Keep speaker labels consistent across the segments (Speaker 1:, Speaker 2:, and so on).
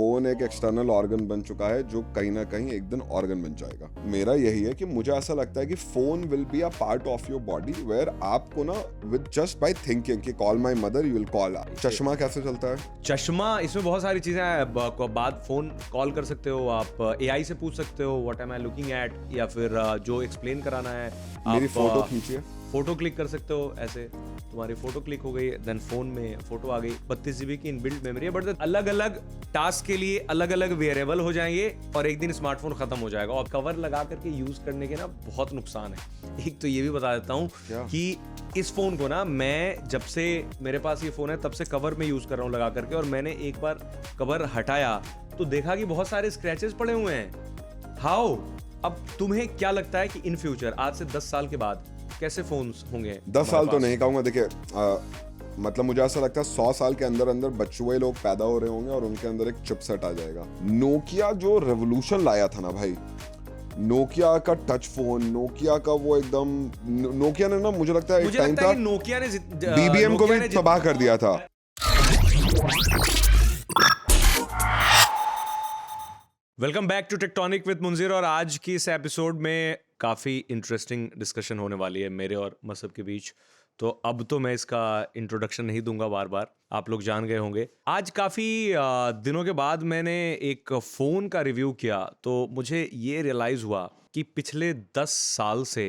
Speaker 1: Phone एक external organ बन चुका है जो कहीं ना कहीं एक दिन ऑर्गन बन जाएगा। मेरा यही है कि मुझे ऐसा लगता है कि phone will be a part of your body where आपको ना विद जस्ट बाय थिंकिंग कि call my mother you will call. चश्मा कैसे चलता है?
Speaker 2: चश्मा, इसमें बहुत सारी चीजें हैं। बाद फोन कॉल कर सकते हो आप, एआई से पूछ सकते हो what am I looking at, या फिर जो एक्सप्लेन कराना है
Speaker 1: मेरी
Speaker 2: आप
Speaker 1: फोटो खींचिए,
Speaker 2: फोटो क्लिक कर सकते हो। ऐसे तुम्हारी फोटो क्लिक हो गई, देन फोन में फोटो आ गई। 32 GB की इनबिल्ट मेमोरी है, बट अलग अलग टास्क के लिए अलग अलग वेरिएबल हो जाएंगे और एक दिन स्मार्टफोन खत्म हो जाएगा। और कवर लगा करके यूज करने के ना बहुत नुकसान है। एक तो ये भी बता देता हूँ कि इस फोन को ना मैं जब से मेरे पास ये फोन है तब से कवर में यूज कर रहा हूँ लगा करके, और मैंने एक बार कवर हटाया तो देखा कि बहुत सारे स्क्रैचेस पड़े हुए हैं। हाउ? अब तुम्हें क्या लगता है कि इन फ्यूचर आज से 10 साल के बाद कैसे फोन्स होंगे?
Speaker 1: 10 साल तो नहीं कहूंगा। देखिए मतलब मुझे ऐसा लगता है 100 साल के अंदर अंदर बच्चुए लोग पैदा हो रहे होंगे और उनके अंदर एक चिपसेट आ जाएगा। नोकिया जो रेवोल्यूशन लाया था ना भाई, नोकिया का टच फोन, नोकिया का वो एकदम, नोकिया ने ना मुझे लगता है एक टाइम था
Speaker 2: नोकिया ने
Speaker 1: बीबीएम को भी तबाह कर दिया था।
Speaker 2: Welcome back to Tectonic with Munjeer. और आज की इस एपिसोड में काफ़ी इंटरेस्टिंग डिस्कशन होने वाली है मेरे और मसब के बीच। तो अब तो मैं इसका इंट्रोडक्शन नहीं दूंगा, बार बार आप लोग जान गए होंगे। आज काफ़ी दिनों के बाद मैंने एक फ़ोन का रिव्यू किया तो मुझे ये रियलाइज़ हुआ कि पिछले 10 साल से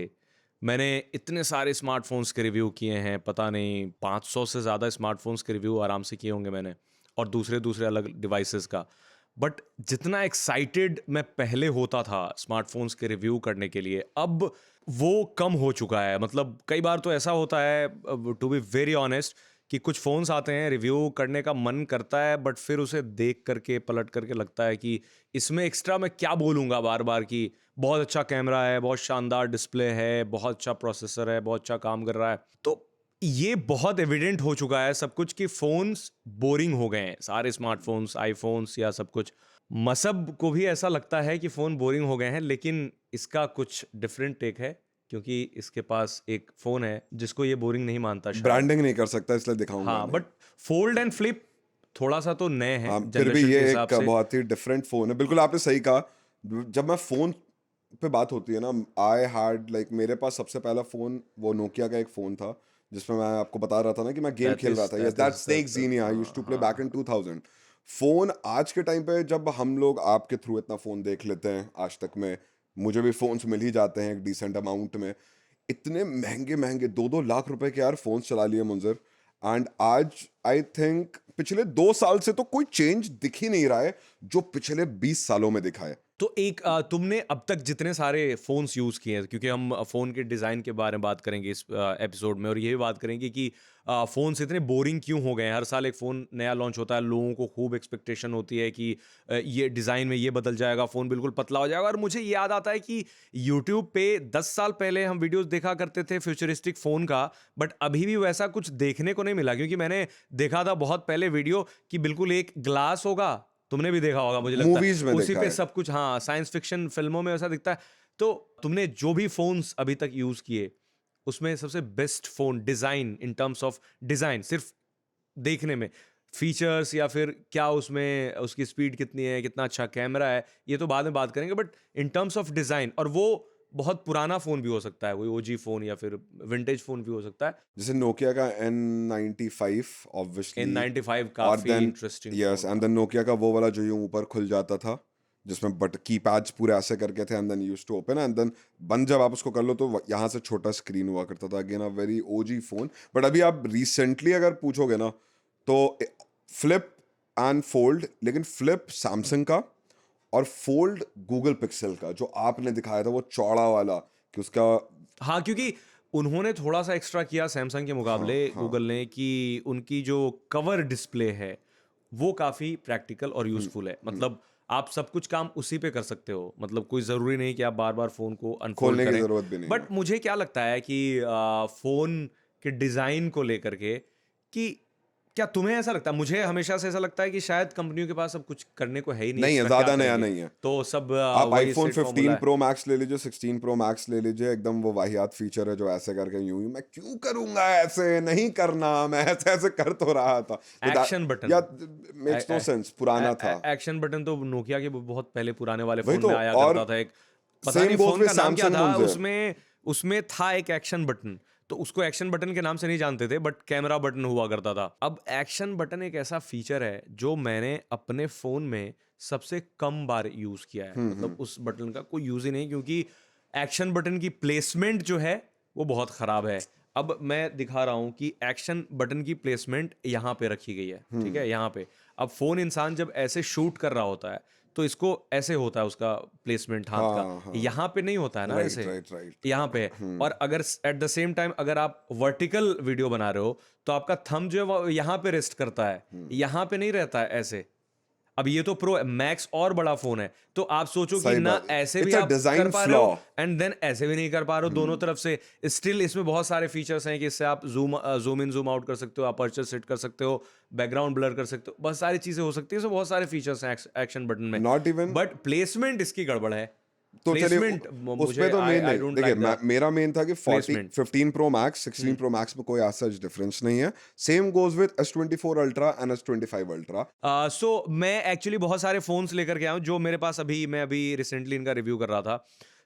Speaker 2: मैंने इतने सारे स्मार्टफोन्स के रिव्यू किए हैं, पता नहीं 500 से ज़्यादा स्मार्टफोन्स के रिव्यू आराम से किए होंगे मैंने, और दूसरे दूसरे अलग डिवाइसेस का। बट जितना एक्साइटेड मैं पहले होता था स्मार्टफोन्स के रिव्यू करने के लिए, अब वो कम हो चुका है। मतलब कई बार तो ऐसा होता है, टू बी वेरी ऑनेस्ट, कि कुछ फ़ोन्स आते हैं, रिव्यू करने का मन करता है, बट फिर उसे देख करके पलट करके लगता है कि इसमें एक्स्ट्रा मैं क्या बोलूँगा बार बार, कि बहुत अच्छा कैमरा है, बहुत शानदार डिस्प्ले है, बहुत अच्छा प्रोसेसर है, बहुत अच्छा काम कर रहा है। तो ये बहुत एविडेंट हो चुका है सब कुछ कि फोन्स बोरिंग हो गए हैं, सारे स्मार्टफोन्स, आईफोन्स या सब कुछ। मसब को भी ऐसा लगता है कि फ़ोन बोरिंग हो गए हैं, लेकिन इसका कुछ डिफरेंट टेक है क्योंकि इसके पास एक फ़ोन है जिसको ये बोरिंग नहीं मानता शायद।
Speaker 1: ब्रांडिंग नहीं कर सकता इसलिए दिखाऊंगा
Speaker 2: हाँ,
Speaker 1: नहीं।
Speaker 2: बट फोल्ड एंड फ्लिप थोड़ा सा तो नए हैं
Speaker 1: फिर भी
Speaker 2: जनरेशन
Speaker 1: ये
Speaker 2: के हिसाब
Speaker 1: एक
Speaker 2: से।
Speaker 1: बहुत ही डिफरेंट फोन है। बिल्कुल आपने सही कहा। जब मैं फोन पे बात होती है ना, आई हैड लाइक मेरे पास सबसे पहला फोन वो नोकिया का एक फोन था जिसमें मैं आपको बता रहा था ना कि मैं गेम खेल रहा था। Yes, that Snake Xenzia I used to play back in 2000। Phone आज के टाइम पे जब हम लोग आपके थ्रू इतना फोन देख लेते हैं, आज तक में मुझे भी फोन्स मिल ही जाते हैं एक डिसेंट अमाउंट में। इतने महंगे महंगे 2-2 लाख रुपए के यार फोन्स चला लिए मुंजर। एंड आज आई थिंक पिछले 2 साल से तो कोई चेंज दिख ही नहीं रहा है जो पिछले 20 सालों में दिखा है।
Speaker 2: तो एक तुमने अब तक जितने सारे फ़ोन्स यूज़ किए हैं, क्योंकि हम फ़ोन के डिज़ाइन के बारे में बात करेंगे इस एपिसोड में, और ये भी बात करेंगे कि फ़ोन्स इतने बोरिंग क्यों हो गए हैं। हर साल एक फ़ोन नया लॉन्च होता है, लोगों को खूब एक्सपेक्टेशन होती है कि ये डिज़ाइन में ये बदल जाएगा, फ़ोन बिल्कुल पतला हो जाएगा। और मुझे याद आता है कि यूट्यूब पे 10 साल पहले हम वीडियोज़ देखा करते थे फ्यूचरिस्टिक फ़ोन का, बट अभी भी वैसा कुछ देखने को नहीं मिला। क्योंकि मैंने देखा था बहुत पहले वीडियो कि बिल्कुल एक ग्लास होगा, तुमने भी देखा होगा मुझे लगता है,
Speaker 1: मूवीज में
Speaker 2: उसी
Speaker 1: देखा
Speaker 2: पे
Speaker 1: है।
Speaker 2: सब कुछ। हाँ, साइंस फिक्शन फिल्मों में ऐसा दिखता है। तो तुमने जो भी फोन्स अभी तक यूज किए, उसमें सबसे best phone design, in terms of design, सिर्फ देखने में, फीचर्स या फिर क्या उसमें उसकी स्पीड कितनी है, कितना अच्छा कैमरा है, ये तो बाद में बात करेंगे, but in terms of design, और वो बहुत पुराना फोन भी हो सकता है, कोई ओजी फोन या फिर विंटेज फोन भी हो सकता है।
Speaker 1: जैसे नोकिया का N95 ऑब्वियसली,
Speaker 2: N95
Speaker 1: और
Speaker 2: काफी
Speaker 1: then
Speaker 2: interesting
Speaker 1: yes,
Speaker 2: phone
Speaker 1: and
Speaker 2: था।
Speaker 1: देन नोकिया का वो वाला जो यूं ऊपर खुल जाता था जिसमें बट कीपैड्स पूरे ऐसे करके थे, and then used to open, and then बंद जब आप उसको कर लो तो यहाँ से छोटा स्क्रीन हुआ करता था। Again a very OG phone. But अभी आप रिसेंटली अगर पूछोगे ना तो फ्लिप एंड फोल्ड, लेकिन फ्लिप सैमसंग का और फोल्ड गूगल पिक्सल का जो आपने दिखाया था वो चौड़ा वाला कि उसका।
Speaker 2: हाँ, क्योंकि उन्होंने थोड़ा सा एक्स्ट्रा किया सैमसंग के
Speaker 1: हाँ
Speaker 2: मुकाबले,
Speaker 1: हाँ।
Speaker 2: गूगल ने, कि उनकी जो कवर डिस्प्ले है वो काफ़ी प्रैक्टिकल और यूज़फुल है। मतलब आप सब कुछ काम उसी पे कर सकते हो, मतलब कोई ज़रूरी नहीं कि आप बार बार फ़ोन को अनफोल्ड
Speaker 1: खोलने की
Speaker 2: करें।
Speaker 1: जरूरत भी नहीं है।
Speaker 2: बट मुझे क्या लगता है कि फ़ोन के डिज़ाइन को लेकर के, कि क्या तुम्हें ऐसा लगता है? मुझे हमेशा से ऐसा लगता है कि शायद कंपनियों के पास अब कुछ करने को है ही नहीं,
Speaker 1: नहीं है,
Speaker 2: एक्स्ट्रा क्या
Speaker 1: ज्यादा नया
Speaker 2: करेंगे,
Speaker 1: नहीं है।
Speaker 2: तो सब
Speaker 1: आप
Speaker 2: वही
Speaker 1: आईफोन
Speaker 2: सेट फॉर्मूला
Speaker 1: 15
Speaker 2: है।
Speaker 1: प्रो मैक्स ले लीजिए, 16 प्रो मैक्स ले लीजिए, एकदम वो वाहियात फीचर है जो ऐसे करके यूं मैं क्यों करूंगा, ऐसे नहीं करना, मैं ऐसे ऐसे कर तो रहा था।
Speaker 2: एक्शन बटन,
Speaker 1: या मेक्स नो सेंस, पुराना था।
Speaker 2: एक्शन बटन तो नोकिया के बहुत पहले पुराने वाले
Speaker 1: वही
Speaker 2: फोन
Speaker 1: तो।
Speaker 2: में आया
Speaker 1: और
Speaker 2: करता था एक, पता
Speaker 1: सेम
Speaker 2: नहीं
Speaker 1: गोज
Speaker 2: फोन
Speaker 1: विद
Speaker 2: का नाम क्या
Speaker 1: सैमसंग
Speaker 2: था,
Speaker 1: मुंजे।
Speaker 2: उसमें उसमें था एक एक्शन बटन, तो उसको एक्शन बटन के नाम से नहीं जानते थे, बट कैमरा बटन हुआ करता था। अब एक्शन बटन एक ऐसा फीचर है जो मैंने अपने फोन में सबसे कम बार यूज किया है, मतलब उस बटन का कोई यूज ही नहीं, क्योंकि एक्शन बटन की प्लेसमेंट जो है वो बहुत खराब है। अब मैं दिखा रहा हूं कि एक्शन बटन की प्लेसमेंट यहाँ पे रखी गई है, ठीक है, यहाँ पे। अब फोन इंसान जब ऐसे शूट कर रहा होता है तो इसको ऐसे होता है उसका प्लेसमेंट हाथ का,
Speaker 1: हाँ हाँ,
Speaker 2: यहाँ पे नहीं होता है ना
Speaker 1: राइट
Speaker 2: ऐसे,
Speaker 1: राइट राइट।
Speaker 2: यहाँ पे है। और अगर एट द सेम टाइम अगर आप वर्टिकल वीडियो बना रहे हो तो आपका थंब जो है वो यहाँ पे रेस्ट करता है, यहाँ पे नहीं रहता है ऐसे। अब ये तो प्रो मैक्स और बड़ा फोन है, तो आप सोचो कि
Speaker 1: सही
Speaker 2: ना
Speaker 1: बात,
Speaker 2: ऐसे भी
Speaker 1: इट्स अ
Speaker 2: आप कर
Speaker 1: डिजाइन
Speaker 2: पा रहे हो
Speaker 1: फ्लॉ।
Speaker 2: एंड देन ऐसे भी नहीं कर पा रहे हो, दोनों तरफ से। स्टिल इसमें बहुत सारे फीचर्स हैं कि इससे आप जूम इन जूम आउट कर सकते हो, अपर्चर सेट कर सकते हो, बैकग्राउंड ब्लर कर सकते हो, बहुत सारी चीजें हो सकती है, इसमें बहुत सारे फीचर्स हैं एक्शन बटन में,
Speaker 1: नॉट इवन।
Speaker 2: बट प्लेसमेंट इसकी गड़बड़ है।
Speaker 1: तो चलिए
Speaker 2: प्लेसमेंट
Speaker 1: उस पे तो
Speaker 2: आई
Speaker 1: मेन नहीं,
Speaker 2: डोंट
Speaker 1: देखिए
Speaker 2: लाइक द
Speaker 1: मेरा मेन था कि 40
Speaker 2: placement.
Speaker 1: 15 pro max 16 pro max में कोई ऐसा डिफरेंस नहीं है। Same goes with S24 ultra and S25 ultra.
Speaker 2: So मैं एक्चुअली बहुत सारे फोन्स लेकर के आया हूँ जो मेरे पास मैं अभी रिसेंटली इनका रिव्यू कर रहा था।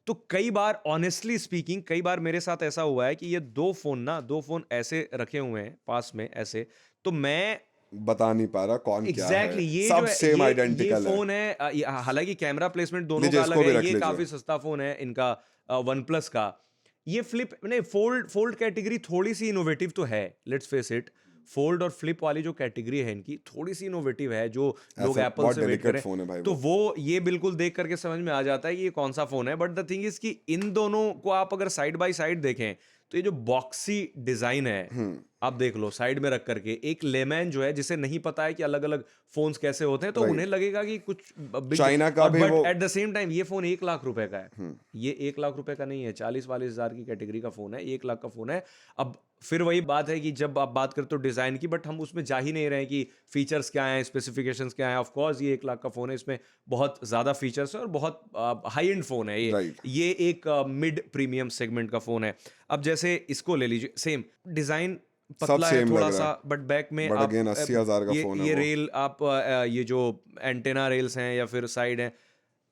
Speaker 2: तो कई बार ऑनेस्टली स्पीकिंग कई बार मेरे साथ ऐसा हुआ है कि ये दो फोन ऐसे रखे हुए हैं पास में ऐसे, तो मैं
Speaker 1: बता नहीं पा रहा कौन क्या है,
Speaker 2: एग्जैक्टली ये जो
Speaker 1: सब
Speaker 2: है
Speaker 1: सेम
Speaker 2: ये
Speaker 1: आइडेंटिकल है।
Speaker 2: फोन है, हालांकि कैमरा प्लेसमेंट दोनों
Speaker 1: लीजिए
Speaker 2: का अलग
Speaker 1: इसको भी
Speaker 2: है,
Speaker 1: रख
Speaker 2: ये
Speaker 1: लीजिए।
Speaker 2: काफी सस्ता फोन है इनका वन प्लस का। ये फ्लिप नहीं, फोल्ड कैटेगरी थोड़ी सी इनोवेटिव तो है, लेट्स फेस इट। फोल्ड और फ्लिप वाली जो कैटेगरी है इनकी थोड़ी सी इनोवेटिव है, जो लोग
Speaker 1: ऐसा
Speaker 2: एप्पल
Speaker 1: बहुत
Speaker 2: से वेट
Speaker 1: डेलिकेट
Speaker 2: करें
Speaker 1: फोन है भाई
Speaker 2: तो
Speaker 1: वो।
Speaker 2: वो ये बिल्कुल देख करके समझ में आ जाता है कि ये कौन सा फोन है। बट द थिंग इज कि इन दोनों को आप अगर साइड बाय साइड देखें तो ये जो बॉक्सी डिजाइन है, आप देख लो साइड में रख करके, एक लेमैन जो है जिसे नहीं पता है कि अलग अलग फोन्स कैसे होते हैं, तो उन्हें
Speaker 1: राइट,
Speaker 2: लगेगा कि कुछ बिग,
Speaker 1: चाइना का
Speaker 2: और
Speaker 1: भी
Speaker 2: बट
Speaker 1: वो।
Speaker 2: एट द सेम टाइम ये फोन 1 लाख रुपए का है। ये 1 लाख रुपए का नहीं है, 40-40 हजार की कैटेगरी का फोन है, 1 लाख का फोन है। अब फिर वही बात है कि जब आप बात करते हो डिजाइन की, बट हम उसमें जा ही नहीं रहे हैं कि फीचर्स क्या हैं, स्पेसिफिकेशंस क्या हैं। ऑफ कोर्स ये 1 लाख का फोन है, इसमें बहुत ज्यादा फीचर्स है और बहुत हाई एंड फोन है ये।
Speaker 1: राइट,
Speaker 2: ये एक मिड प्रीमियम सेगमेंट का फोन है। अब जैसे इसको ले लीजिए, सेम डिजाइन
Speaker 1: सब
Speaker 2: पतला है
Speaker 1: सेम लग
Speaker 2: थोड़ा
Speaker 1: रहा
Speaker 2: सा,
Speaker 1: है,
Speaker 2: बट बैक में
Speaker 1: बट
Speaker 2: आप
Speaker 1: अगेन 80,000 का फोन है
Speaker 2: ये
Speaker 1: वो।
Speaker 2: रेल आप ये जो एंटेना रेल्स हैं या फिर साइड हैं,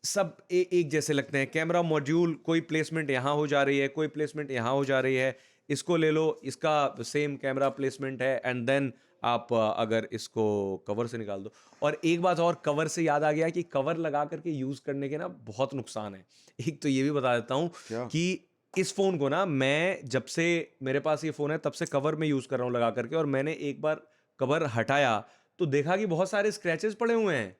Speaker 2: सब एक जैसे लगते हैं। कैमरा मॉड्यूल कोई प्लेसमेंट यहाँ हो जा रही है, कोई प्लेसमेंट यहाँ हो जा रही है। इसको ले लो, इसका सेम कैमरा प्लेसमेंट है, एंड देन आप अगर इसको कवर से निकाल दो। और एक बात और कवर से याद आ गया कि कवर लगा करके यूज करने के ना बहुत नुकसान है। एक तो ये भी बता देता हूँ
Speaker 1: क्या?
Speaker 2: कि इस फोन को ना मैं जब से मेरे पास ये फोन है तब से कवर में यूज कर रहा हूँ लगा करके, और मैंने एक बार कवर हटाया तो देखा कि बहुत सारे स्क्रैचेस पड़े हुए हैं।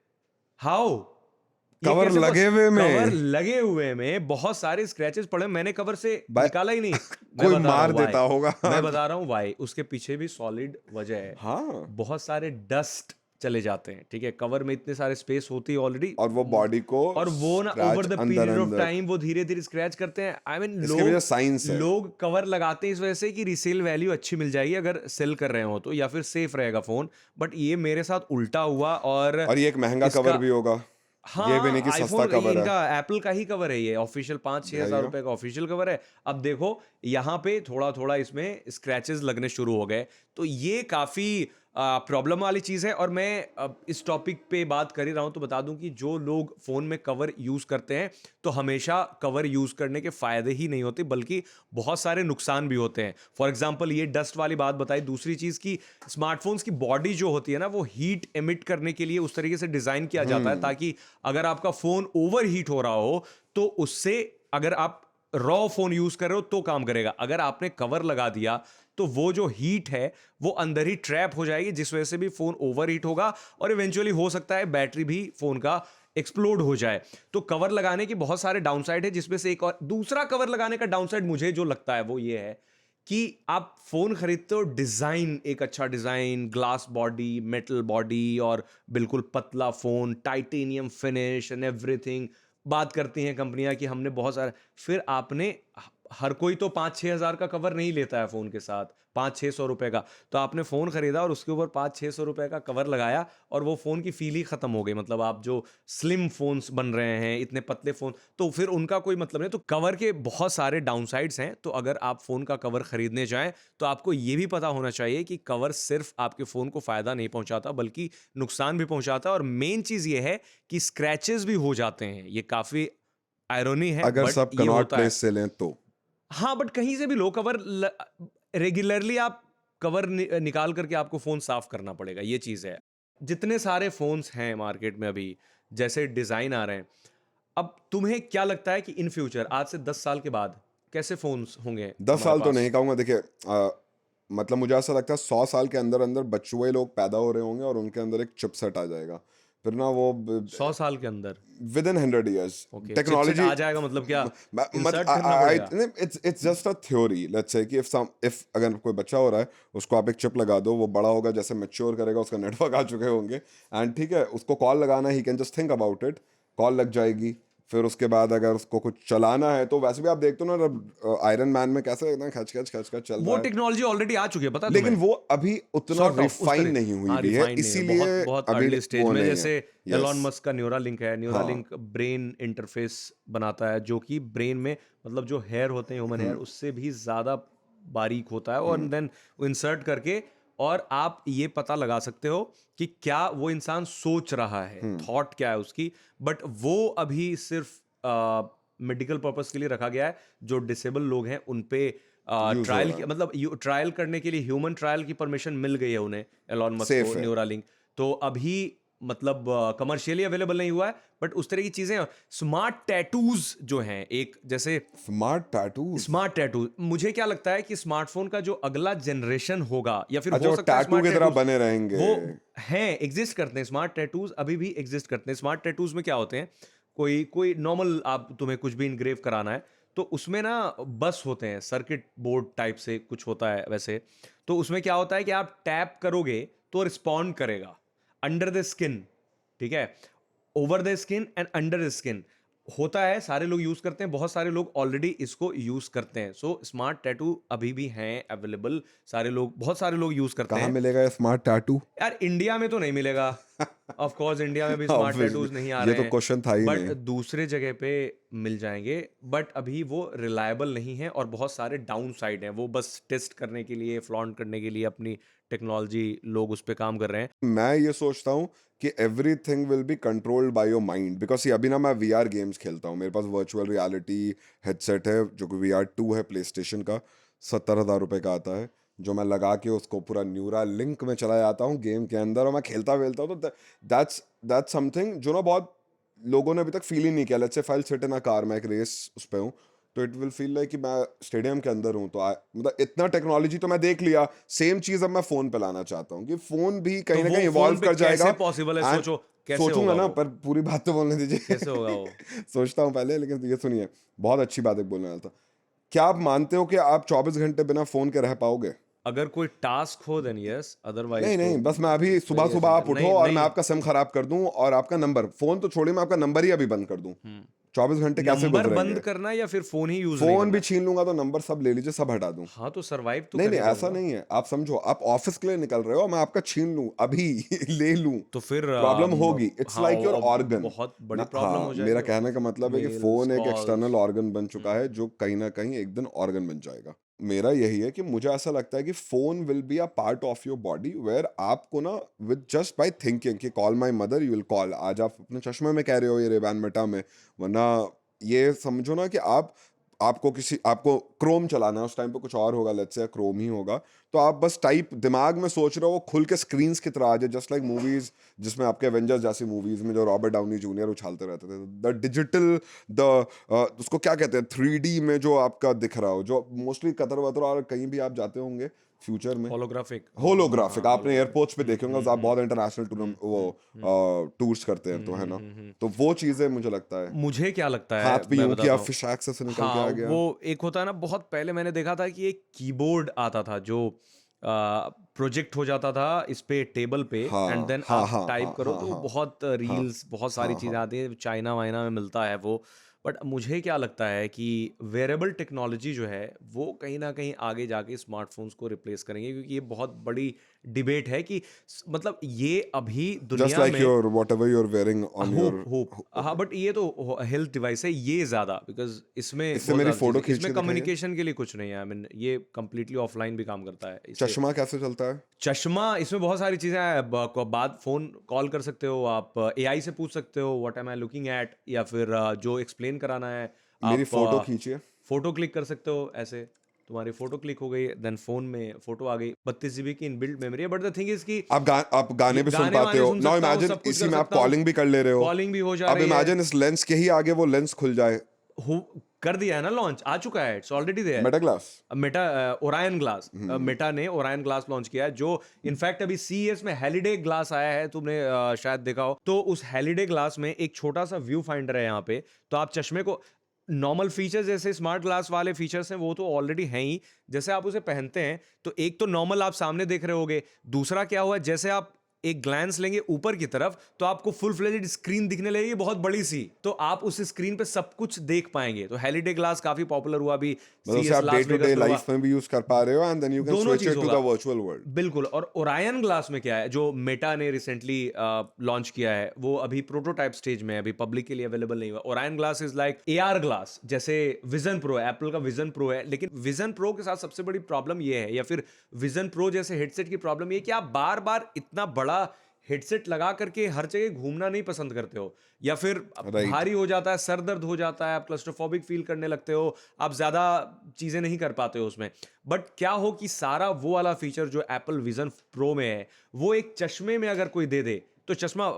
Speaker 2: हाउ ये
Speaker 1: कवर
Speaker 2: कैसे
Speaker 1: लगे हुए
Speaker 2: कवर
Speaker 1: में
Speaker 2: लगे हुए में बहुत सारे स्क्रैचेस पड़े, मैंने कवर से
Speaker 1: भाई
Speaker 2: निकाला ही नहीं। मैं
Speaker 1: कोई
Speaker 2: बता रहा
Speaker 1: मार
Speaker 2: हूँ why।
Speaker 1: देता होगा।
Speaker 2: मैं बता रहा हूँ वाई, उसके पीछे भी सॉलिड वजह है।
Speaker 1: हाँ,
Speaker 2: बहुत सारे डस्ट चले जाते हैं, ठीक है, कवर में इतने सारे स्पेस होती है ऑलरेडी,
Speaker 1: और वो बॉडी को
Speaker 2: और वो ना ओवर
Speaker 1: स्क्रैच
Speaker 2: द
Speaker 1: अंदर
Speaker 2: पीरियड ऑफ
Speaker 1: अंदर,
Speaker 2: टाइम वो धीरे धीरे स्क्रैच करते हैं। आई मीन
Speaker 1: इसके वजह साइंस है।
Speaker 2: लोग कवर लगाते हैं इस वजह से कि रीसेल वैल्यू अच्छी मिल जाएगी अगर सेल कर रहे हो तो, या फिर सेफ रहेगा फोन। बट ये मेरे साथ उल्टा हुआ, और
Speaker 1: और ये एक महंगा
Speaker 2: इसका-
Speaker 1: कवर भी होगा।
Speaker 2: हाँ,
Speaker 1: ये भी नहीं कि सस्ता
Speaker 2: आईफोन
Speaker 1: कवर है।
Speaker 2: इनका एप्पल का ही कवर है, ये ऑफिशियल 5-6 हजार रुपए का ऑफिशियल कवर है। अब देखो यहाँ पे थोड़ा थोड़ा इसमें स्क्रैचेस लगने शुरू हो गए, तो ये काफी प्रॉब्लम वाली चीज है। और मैं अब इस टॉपिक पे बात कर ही रहा हूं तो बता दूं कि जो लोग फोन में कवर यूज करते हैं तो हमेशा कवर यूज करने के फायदे ही नहीं होते बल्कि बहुत सारे नुकसान भी होते हैं। फॉर एग्जांपल ये डस्ट वाली बात बताई। दूसरी चीज की स्मार्टफोन्स की बॉडी जो होती है ना, वो हीट एमिट करने के लिए उस तरीके से डिजाइन किया जाता है ताकि अगर आपका फोन ओवर हीट हो रहा हो तो उससे, अगर आप रॉ फोन यूज कर रहे हो तो काम करेगा। अगर आपने कवर लगा दिया तो वो जो हीट है वो अंदर ही ट्रैप हो जाएगी, जिस वजह से भी फोन ओवर हीट होगा और इवेंचुअली हो सकता है बैटरी भी फोन का एक्सप्लोड हो जाए। तो कवर लगाने की बहुत सारे डाउनसाइड है, जिसमें से एक और दूसरा कवर लगाने का डाउनसाइड मुझे जो लगता है वो ये है कि आप फोन खरीदते हो, डिजाइन एक अच्छा design, glass body, metal body और बिल्कुल पतला phone, titanium finish and everything. बात करती हैं कंपनियां कि हमने बहुत सारा, फिर आपने हर कोई तो 5-6 हज़ार का कवर नहीं लेता है फ़ोन के साथ, 500-600 रुपए का। तो आपने फ़ोन खरीदा और उसके ऊपर 500-600 रुपए का कवर लगाया और वो फ़ोन की फ़ील ही ख़त्म हो गई। मतलब आप जो स्लिम फ़ोन्स बन रहे हैं, इतने पतले फ़ोन, तो फिर उनका कोई मतलब नहीं। तो कवर के बहुत सारे डाउनसाइड्स हैं, तो अगर आप फ़ोन का कवर खरीदने जाएँ, तो आपको ये भी पता होना चाहिए कि कवर सिर्फ़ आपके फ़ोन को फ़ायदा नहीं पहुँचाता, बल्कि नुकसान भी पहुँचाता है और मेन चीज़ ये है कि स्क्रैचेज़ भी हो जाते हैं। ये काफ़ी आयरनी है,
Speaker 1: अगर
Speaker 2: बट
Speaker 1: सब
Speaker 2: ये
Speaker 1: कनॉट
Speaker 2: होता है।
Speaker 1: प्लेस से लें तो।
Speaker 2: हाँ, बट कहीं से भी लो कवर रेगुलरली आप कवर निकाल करके आपको फ़ोन साफ़ करना पड़ेगा, ये चीज़ है। जितने सारे फ़ोन्स हैं मार्केट में अभी, जैसे डिज़ाइन आ रहे हैं, अब तुम्हें क्या लगता है कि इन फ्यूचर आज से 10 साल के बाद कैसे फ़ोन्स होंगे
Speaker 1: 10
Speaker 2: हमारे
Speaker 1: साल तो
Speaker 2: पास?
Speaker 1: नहीं कहूँगा, देखिए मतलब मुझे ऐसा लगता है 100 साल के अंदर-अंदर बच्चुए लोग पैदा हो रहे होंगे और उनके अंदर एक चिपसेट आ जाएगा। फिर ना वो
Speaker 2: 100 साल के अंदर?
Speaker 1: Within 100 years
Speaker 2: okay, chipset
Speaker 1: technology
Speaker 2: आ जाएगा मतलब क्या
Speaker 1: मतलब
Speaker 2: इंसर्ट करना पड़ेगा?
Speaker 1: It's just a theory, let's say कि इफ अगर कोई बच्चा हो रहा है, उसको आप एक चिप लगा दो, वो बड़ा होगा, जैसे मैच्योर करेगा, उसका नेटवर्क आ चुके होंगे एंड ठीक है, उसको कॉल लगाना, he can just think about it, call लग जाएगी। फिर उसके बाद अगर उसको कुछ चलाना है, तो वैसे भी आप देखते हो ना आयरन मैन में कैसे एकदम खच खच खच खच चल
Speaker 2: वो
Speaker 1: रहा है,
Speaker 2: टेक्नोलॉजी ऑलरेडी आ चुकी है, पता है
Speaker 1: लेकिन
Speaker 2: तुम्हें?
Speaker 1: वो अभी उतना
Speaker 2: सॉर्ट ऑफ उस
Speaker 1: रिफाइन
Speaker 2: तरह।
Speaker 1: नहीं हुई
Speaker 2: हाँ,
Speaker 1: भी है,
Speaker 2: रिफाइंड नहीं है,
Speaker 1: इसीलिए
Speaker 2: बहुत बहुत
Speaker 1: अभी
Speaker 2: अर्ली स्टेज
Speaker 1: वो
Speaker 2: में।
Speaker 1: नहीं है।
Speaker 2: जैसे एलॉन
Speaker 1: यस।
Speaker 2: मस्क का न्यूरालिंक है,
Speaker 1: हाँ।
Speaker 2: न्यूरालिंक ब्रेन इंटरफेस बनाता है, जो कि ब्रेन में मतलब जो हेयर होते हैं, ह्यूमन हेयर, उससे भी ज़्यादा बारीक होता है, और देन वो इंसर्ट करके और आप ये पता लगा सकते हो कि क्या वो इंसान सोच रहा है, थॉट क्या है उसकी। बट वो अभी सिर्फ मेडिकल पर्पस के लिए रखा गया है। जो डिसेबल लोग हैं उन पे
Speaker 1: यूज हो
Speaker 2: ट्रायल
Speaker 1: रहा है।
Speaker 2: मतलब ट्रायल करने के लिए ह्यूमन ट्रायल की परमिशन मिल गई है उन्हें, एलॉन मस्क को,
Speaker 1: सेफ है।
Speaker 2: न्यूरालिंक। तो अभी मतलब कमर्शियली अवेलेबल नहीं हुआ है, बट उस तरह की चीजें। स्मार्ट टैटूज जो हैं, एक जैसे
Speaker 1: स्मार्ट टैटूज।
Speaker 2: स्मार्ट टैटू, मुझे क्या लगता है कि स्मार्टफोन का जो अगला जनरेशन होगा, या फिर
Speaker 1: अच्छा,
Speaker 2: हो
Speaker 1: वो
Speaker 2: सकता है
Speaker 1: टैटू
Speaker 2: स्मार्ट
Speaker 1: की तरह
Speaker 2: टैटूज,
Speaker 1: बने रहेंगे।
Speaker 2: वो हैं, एग्जिस्ट करते हैं। स्मार्ट टैटूज अभी भी एग्जिस्ट करते हैं। स्मार्ट टैटूज में क्या होते हैं, कोई कोई नॉर्मल, आप तुम्हें कुछ भी इनग्रेव कराना है, तो उसमें ना बस होते हैं, सर्किट बोर्ड टाइप से कुछ होता है वैसे। तो उसमें क्या होता है कि आप टैप करोगे तो रिस्पॉन्ड करेगा अंडर द स्किन, ठीक है, over the skin and under the skin होता है। सारे लोग यूज करते हैं, बहुत सारे लोग ऑलरेडी इसको यूज करते हैं। सो स्मार्ट टैटू अभी भी हैं अवेलेबल, सारे लोग, बहुत सारे लोग यूज करते
Speaker 1: कहाँ
Speaker 2: हैं।
Speaker 1: मिलेगा ये स्मार्ट टैटू?
Speaker 2: यार इंडिया में तो नहीं मिलेगा, ऑफ कोर्स इंडिया में भी स्मार्ट
Speaker 1: ऑब्वियसली,
Speaker 2: टैटूज नहीं आ
Speaker 1: ये
Speaker 2: रहे
Speaker 1: तो
Speaker 2: हैं,
Speaker 1: क्वेश्चन था ही
Speaker 2: बट
Speaker 1: नहीं।
Speaker 2: दूसरे जगह पे मिल जाएंगे। बट अभी वो रिलायबल नहीं है और बहुत सारे डाउन साइड हैं। वो बस टेस्ट करने के लिए, फ्लॉन्ट करने के लिए अपनी टेक्नोलॉजी, लोग उस पर काम कर रहे हैं।
Speaker 1: मैं ये सोचता हूँ कि everything will be controlled by your mind, because अभी ना मैं वीआर गेम्स खेलता हूँ, मेरे पास वर्चुअल रियलिटी हेडसेट है जो कि VR2 है, प्ले स्टेशन का, 70,000 रुपये का आता है, जो मैं लगा के उसको पूरा न्यूरा लिंक में चला जाता हूँ गेम के अंदर, और मैं खेलता वेलता हूँ। तो दैट्स समथिंग जो ना बहुत लोगों ने अभी तक फील ही नहीं किया। Let's say file sit in a car, मैं एक रेस उस पे हूँ, तो इट विल फील लाइक कि मैं स्टेडियम के अंदर हूँ। तो मतलब इतना टेक्नोलॉजी तो मैं देख लिया, सेम चीज़ अब मैं फ़ोन पे लाना चाहता हूँ कि फ़ोन भी
Speaker 2: तो
Speaker 1: कहीं ना
Speaker 2: वो
Speaker 1: कहीं
Speaker 2: फोन
Speaker 1: इवॉल्व
Speaker 2: पे
Speaker 1: कर
Speaker 2: कैसे
Speaker 1: जाएगा।
Speaker 2: पॉसिबल है,
Speaker 1: एंड
Speaker 2: सोचो कैसे
Speaker 1: सोचूंगा
Speaker 2: होगा
Speaker 1: ना,
Speaker 2: वो,
Speaker 1: पर पूरी बात तो बोलने दीजिए।
Speaker 2: कैसे होगा वो।
Speaker 1: सोचता हूँ पहले, लेकिन ये सुनिए, बहुत अच्छी बात है बोलने वाला था। क्या आप मानते हो कि आप 24 घंटे बिना फ़ोन के रह पाओगे?
Speaker 2: अगर कोई टास्क हो देन यस, अदरवाइज
Speaker 1: नहीं
Speaker 2: तो
Speaker 1: नहीं, बस मैं अभी सुबह
Speaker 2: सही है,
Speaker 1: सुबह आप
Speaker 2: सिंपल।
Speaker 1: उठो
Speaker 2: नहीं
Speaker 1: और मैं
Speaker 2: नहीं।
Speaker 1: आपका सिम खराब कर दूं और आपका नंबर, फोन तो छोड़िए, मैं आपका नंबर ही अभी बंद कर दूं, 24 घंटे कैसे
Speaker 2: नंबर बंद
Speaker 1: गुजरेंगे?
Speaker 2: करना या फिर फोन ही यूज नहीं
Speaker 1: फोन भी
Speaker 2: करना?
Speaker 1: छीन लूंगा तो नंबर सब ले लीजिए, सब हटा दूं।
Speaker 2: हाँ, तो सरवाइव तो
Speaker 1: नहीं
Speaker 2: कर
Speaker 1: नहीं,
Speaker 2: ही
Speaker 1: ऐसा
Speaker 2: जाऊंगा।
Speaker 1: नहीं है, आप समझो, आप ऑफिस के लिए निकल रहे हो, मैं आपका छीन लूं अभी ले लूं,
Speaker 2: तो फिर
Speaker 1: प्रॉब्लम होगी। इट्स
Speaker 2: हाँ,
Speaker 1: लाइक योर ऑर्गन
Speaker 2: बहुत बड़ी
Speaker 1: ना।
Speaker 2: प्रॉब्लम
Speaker 1: हाँ,
Speaker 2: हो
Speaker 1: मेरा
Speaker 2: जाएगी।
Speaker 1: कहने का मतलब है कि
Speaker 2: मेल्स,
Speaker 1: फोन एक एक्सटर्नल
Speaker 2: कॉल्स।
Speaker 1: ऑर्गन बन चुका है, जो कहीं ना कहीं एक दिन ऑर्गन बन जाएगा। मेरा यही है कि मुझे ऐसा लगता है कि phone will be a part of your body, where आपको ना विद जस्ट बाय थिंकिंग कि call my mother, you will call. आज आप अपने चश्मे में कह रहे हो, ये रेबैन मेटा में, वरना ये समझो ना कि आपको क्रोम चलाना है, उस टाइम पे कुछ और होगा, लेट्स से क्रोम ही होगा, तो आप बस टाइप दिमाग में सोच रहे हो, वो खुल के स्क्रीन्स की तरह आ जाए, जस्ट लाइक मूवीज, जिसमें आपके एवेंजर्स जैसी मूवीज में जो रॉबर्ट डाउनी जूनियर उछालते रहते थे, द डिजिटल, द उसको क्या कहते हैं, 3D में जो आपका दिख रहा हो, जो मोस्टली कतर वतर और कहीं भी आप जाते होंगे फ्यूचर में,
Speaker 2: होलोग्राफिक,
Speaker 1: होलोग्राफिक,
Speaker 2: हाँ,
Speaker 1: आपने
Speaker 2: होलोग्राफिक।
Speaker 1: एयरपोर्ट्स पे देखे होंगे, आप बहुत इंटरनेशनल टूर्स करते हैं, तो है ना, तो वो चीज़ें मुझे लगता है।
Speaker 2: मुझे क्या लगता है,
Speaker 1: हाथ पे
Speaker 2: मैं
Speaker 1: यूं किया,
Speaker 2: बताता हूँ।
Speaker 1: फिश एक्सेस से निकल के
Speaker 2: हाँ,
Speaker 1: आ गया।
Speaker 2: वो एक होता है ना, बहुत पहले मैंने देखा था कि एक कीबोर्ड आता था जो प्रोजेक्ट हो जाता था इस पे, टेबल पे, एंड
Speaker 1: हाँ
Speaker 2: देन
Speaker 1: हाँ
Speaker 2: आप
Speaker 1: हाँ
Speaker 2: टाइप
Speaker 1: हाँ
Speaker 2: करो
Speaker 1: हाँ
Speaker 2: तो
Speaker 1: हाँ
Speaker 2: बहुत
Speaker 1: हाँ
Speaker 2: रील्स, बहुत सारी
Speaker 1: हाँ
Speaker 2: चीज़ें
Speaker 1: हाँ।
Speaker 2: आती हैं। चाइना वाइना में मिलता है वो, बट मुझे क्या लगता है कि वेयरेबल टेक्नोलॉजी जो है वो कहीं ना कहीं आगे जाके स्मार्टफोन्स को रिप्लेस करेंगे, क्योंकि ये बहुत बड़ी डिबेट है कि मतलब ये अभी
Speaker 1: जस्ट
Speaker 2: दुनिया
Speaker 1: लाइक
Speaker 2: में
Speaker 1: your whatever you are wearing on
Speaker 2: hope
Speaker 1: your.
Speaker 2: Hope हाँ, बट ये तो हेल्थ डिवाइस है ये ज्यादा, बिकॉज इसमें
Speaker 1: इससे
Speaker 2: बहुत
Speaker 1: मेरी
Speaker 2: ज्यादा
Speaker 1: फोटो
Speaker 2: चीजें,
Speaker 1: खींच
Speaker 2: इसमें
Speaker 1: के दिखाइए।
Speaker 2: कम्युनिकेशन के लिए कुछ नहीं है। आई मीन ये कंप्लीटली ऑफलाइन भी काम करता है इससे।
Speaker 1: चश्मा कैसे चलता है?
Speaker 2: चश्मा, इसमें बहुत सारी चीजें हैं। बात फोन कॉल कर सकते हो आप, एआई से पूछ सकते हो what am I looking at, या फिर जो एक्सप्लेन कराना है
Speaker 1: मेरी
Speaker 2: आप
Speaker 1: फोटो खींचिए।
Speaker 2: फोटो क्लिक कर सकते हो। ऐसे तुम्हारी फोटो क्लिक हो गई, देन फोन में फोटो आ गई। 32 GB की इनबिल्ट मेमोरी है। बट द थिंग इज कि
Speaker 1: आप गाने भी सुन
Speaker 2: गाने
Speaker 1: पाते
Speaker 2: वाने
Speaker 1: हो
Speaker 2: सुन
Speaker 1: नाउ।
Speaker 2: सकता हूँ,
Speaker 1: इमेजिन
Speaker 2: सब कुछ
Speaker 1: इसी
Speaker 2: कर
Speaker 1: में आप
Speaker 2: सकता हूँ,
Speaker 1: कॉलिंग भी कर ले रहे हो।
Speaker 2: कॉलिंग भी हो जा
Speaker 1: अब
Speaker 2: रही है।
Speaker 1: इमेजिन इस लेंस के ही आगे वो लेंस खुल जाए।
Speaker 2: हो कर दिया है ना, लॉन्च आ चुका है, it's already there.
Speaker 1: Meta glass.
Speaker 2: Meta Orion glass, Meta ने ओरायन ग्लास लॉन्च किया है, जो इनफैक्ट अभी सीईएस में हेलिडे ग्लास आया है, तुमने शायद देखा हो। तो उस हेलिडे ग्लास में एक छोटा सा व्यू फाइंडर है यहाँ पे, तो आप चश्मे को नॉर्मल फीचर्स जैसे स्मार्ट ग्लास वाले फीचर्स हैं वो तो ऑलरेडी हैं ही। जैसे आप उसे पहनते हैं तो एक तो नॉर्मल आप सामने देख रहे होगे, दूसरा क्या हुआ, जैसे आप एक ग्लैंस लेंगे ऊपर की तरफ तो आपको फुल फ्लेजेड स्क्रीन दिखने लगेगी बहुत बड़ी सी, तो आप उस स्क्रीन पे सब कुछ देख पाएंगे। तो हेलिडे ग्लास काफी पॉपुलर हुआ अभी,
Speaker 1: मतलब उसे
Speaker 2: सीएस
Speaker 1: आप डे
Speaker 2: लास
Speaker 1: टू
Speaker 2: वेगास
Speaker 1: डे
Speaker 2: में हुआ।
Speaker 1: लाइफ में भी यूज कर पा रहे हो, एंड देन यू कैन
Speaker 2: दोनों
Speaker 1: स्विच
Speaker 2: चीज
Speaker 1: इट टू
Speaker 2: होगा
Speaker 1: द वर्चुअल वर्ल्ड।
Speaker 2: बिल्कुल। और ओरायन ग्लास में क्या है, जो मेटा ने रिसेंटली लॉन्च किया है, वो अभी प्रोटोटाइप स्टेज में है, अभी पब्लिक के लिए अवेलेबल नहीं हुआ। Orion glass is like AR glass, जैसे विजन प्रो है, एप्पल का विजन प्रो है। लेकिन विजन प्रो के साथ सबसे बड़ी प्रॉब्लम ये है, या फिर विजन प्रो जैसे हेडसेट की प्रॉब्लम ये है कि आप बार बार इतना बड़ा हेडसेट लगा करके हर जगह घूमना नहीं पसंद करते हो, या फिर
Speaker 1: Right.
Speaker 2: भारी हो जाता है, सर दर्द हो जाता है, आप क्लस्ट्रोफोबिक फील करने लगते हो, आप ज्यादा चीजें नहीं कर पाते हो उसमें। बट क्या हो कि सारा वो वाला फीचर जो एप्पल विजन प्रो में है, वो एक चश्मे में अगर कोई दे दे तो चश्मा,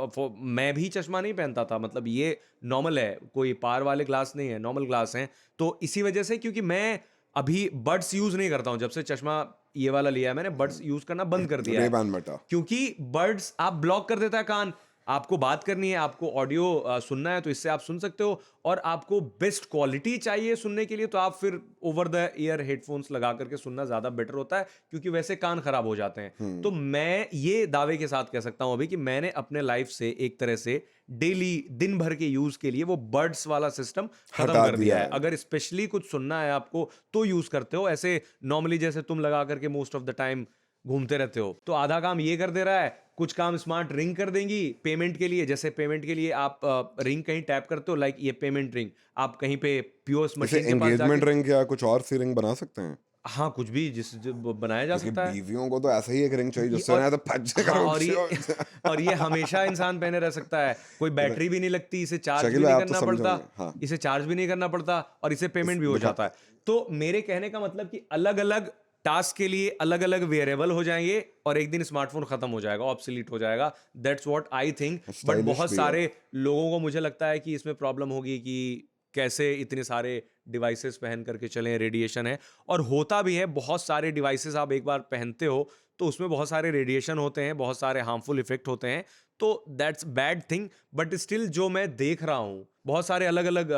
Speaker 2: मैं भी चश्मा नहीं पहनता था, मतलब ये नॉर्मल है, कोई पार वाले ग्लास नहीं है, नॉर्मल ग्लास हैं। तो इसी वजह से, क्योंकि मैं अभी बड्स यूज नहीं करता हूं, जब से चश्मा ये वाला लिया है मैंने बड्स यूज करना बंद कर दिया है,
Speaker 1: Ray-Ban मेटा।
Speaker 2: क्योंकि बर्ड्स आप ब्लॉक कर देता है कान। आपको बात करनी है, आपको ऑडियो सुनना है तो इससे आप सुन सकते हो, और आपको बेस्ट क्वालिटी चाहिए सुनने के लिए तो आप फिर ओवर द ईयर हेडफोन्स लगा करके सुनना ज्यादा बेटर होता है, क्योंकि वैसे कान खराब हो जाते हैं। तो मैं ये दावे के साथ कह सकता हूं अभी कि मैंने अपने लाइफ से एक तरह से डेली दिन भर के यूज के लिए वो बर्ड्स वाला सिस्टम खत्म
Speaker 1: हटा
Speaker 2: कर दिया
Speaker 1: दिया
Speaker 2: है।
Speaker 1: है।
Speaker 2: अगर स्पेशली कुछ सुनना है आपको तो यूज करते हो, ऐसे नॉर्मली जैसे तुम लगा करके मोस्ट ऑफ द टाइम घूमते रहते हो, तो आधा काम ये कर दे रहा है, कुछ काम स्मार्ट रिंग कर देंगी पेमेंट के लिए। जैसे पेमेंट के लिए आप रिंग कहीं टैप करते हो, लाइक ये पेमेंट रिंग, आप कहीं पे पीओएस
Speaker 1: इसे
Speaker 2: मशीन के पास
Speaker 1: एंगेजमेंट
Speaker 2: जाके,
Speaker 1: रिंग या कुछ और सी रिंग बना सकते हैं,
Speaker 2: हाँ कुछ भी जो बनाया जा
Speaker 1: क्योंकि
Speaker 2: सकता है।
Speaker 1: बीवियों को तो ऐसा ही एक रिंग चाहिए जिससे ना तो फट जाएगा
Speaker 2: हाँ,
Speaker 1: रोड से।
Speaker 2: और ये हमेशा इंसान पहने रह सकता है, कोई बैटरी भी नहीं लगती, इसे चार्ज
Speaker 1: शकील
Speaker 2: भी नहीं
Speaker 1: भाई, आप तो
Speaker 2: करना
Speaker 1: समझ
Speaker 2: पड़ता,
Speaker 1: होंगे, हाँ।
Speaker 2: इसे चार्ज भी नहीं करना पड़ता, और इसे पेमेंट भी हो
Speaker 1: दिखा-
Speaker 2: जाता है। तो मेरे कहने का मतलब कि अलग अलग टास्क के लिए अलग अलग वेरिएबल हो जाएंगे, और एक दिन स्मार्टफोन खत्म हो जाएगा, ऑब्सोलीट हो जाएगा। That's what I think. But
Speaker 1: Stylish
Speaker 2: बहुत
Speaker 1: भी है।
Speaker 2: सारे लोगों को मुझे लगता है कि इसमें प्रॉब्लम होगी कि कैसे इतने सारे डिवाइसेस पहन करके चलें, रेडिएशन है। और होता भी है, बहुत सारे डिवाइसेस आप एक बार पहनते हो तो उसमें बहुत सारे रेडिएशन होते हैं, बहुत सारे हार्मफुल इफेक्ट होते हैं, तो that's bad thing. But still जो मैं देख रहा हूँ, बहुत सारे अलग अलग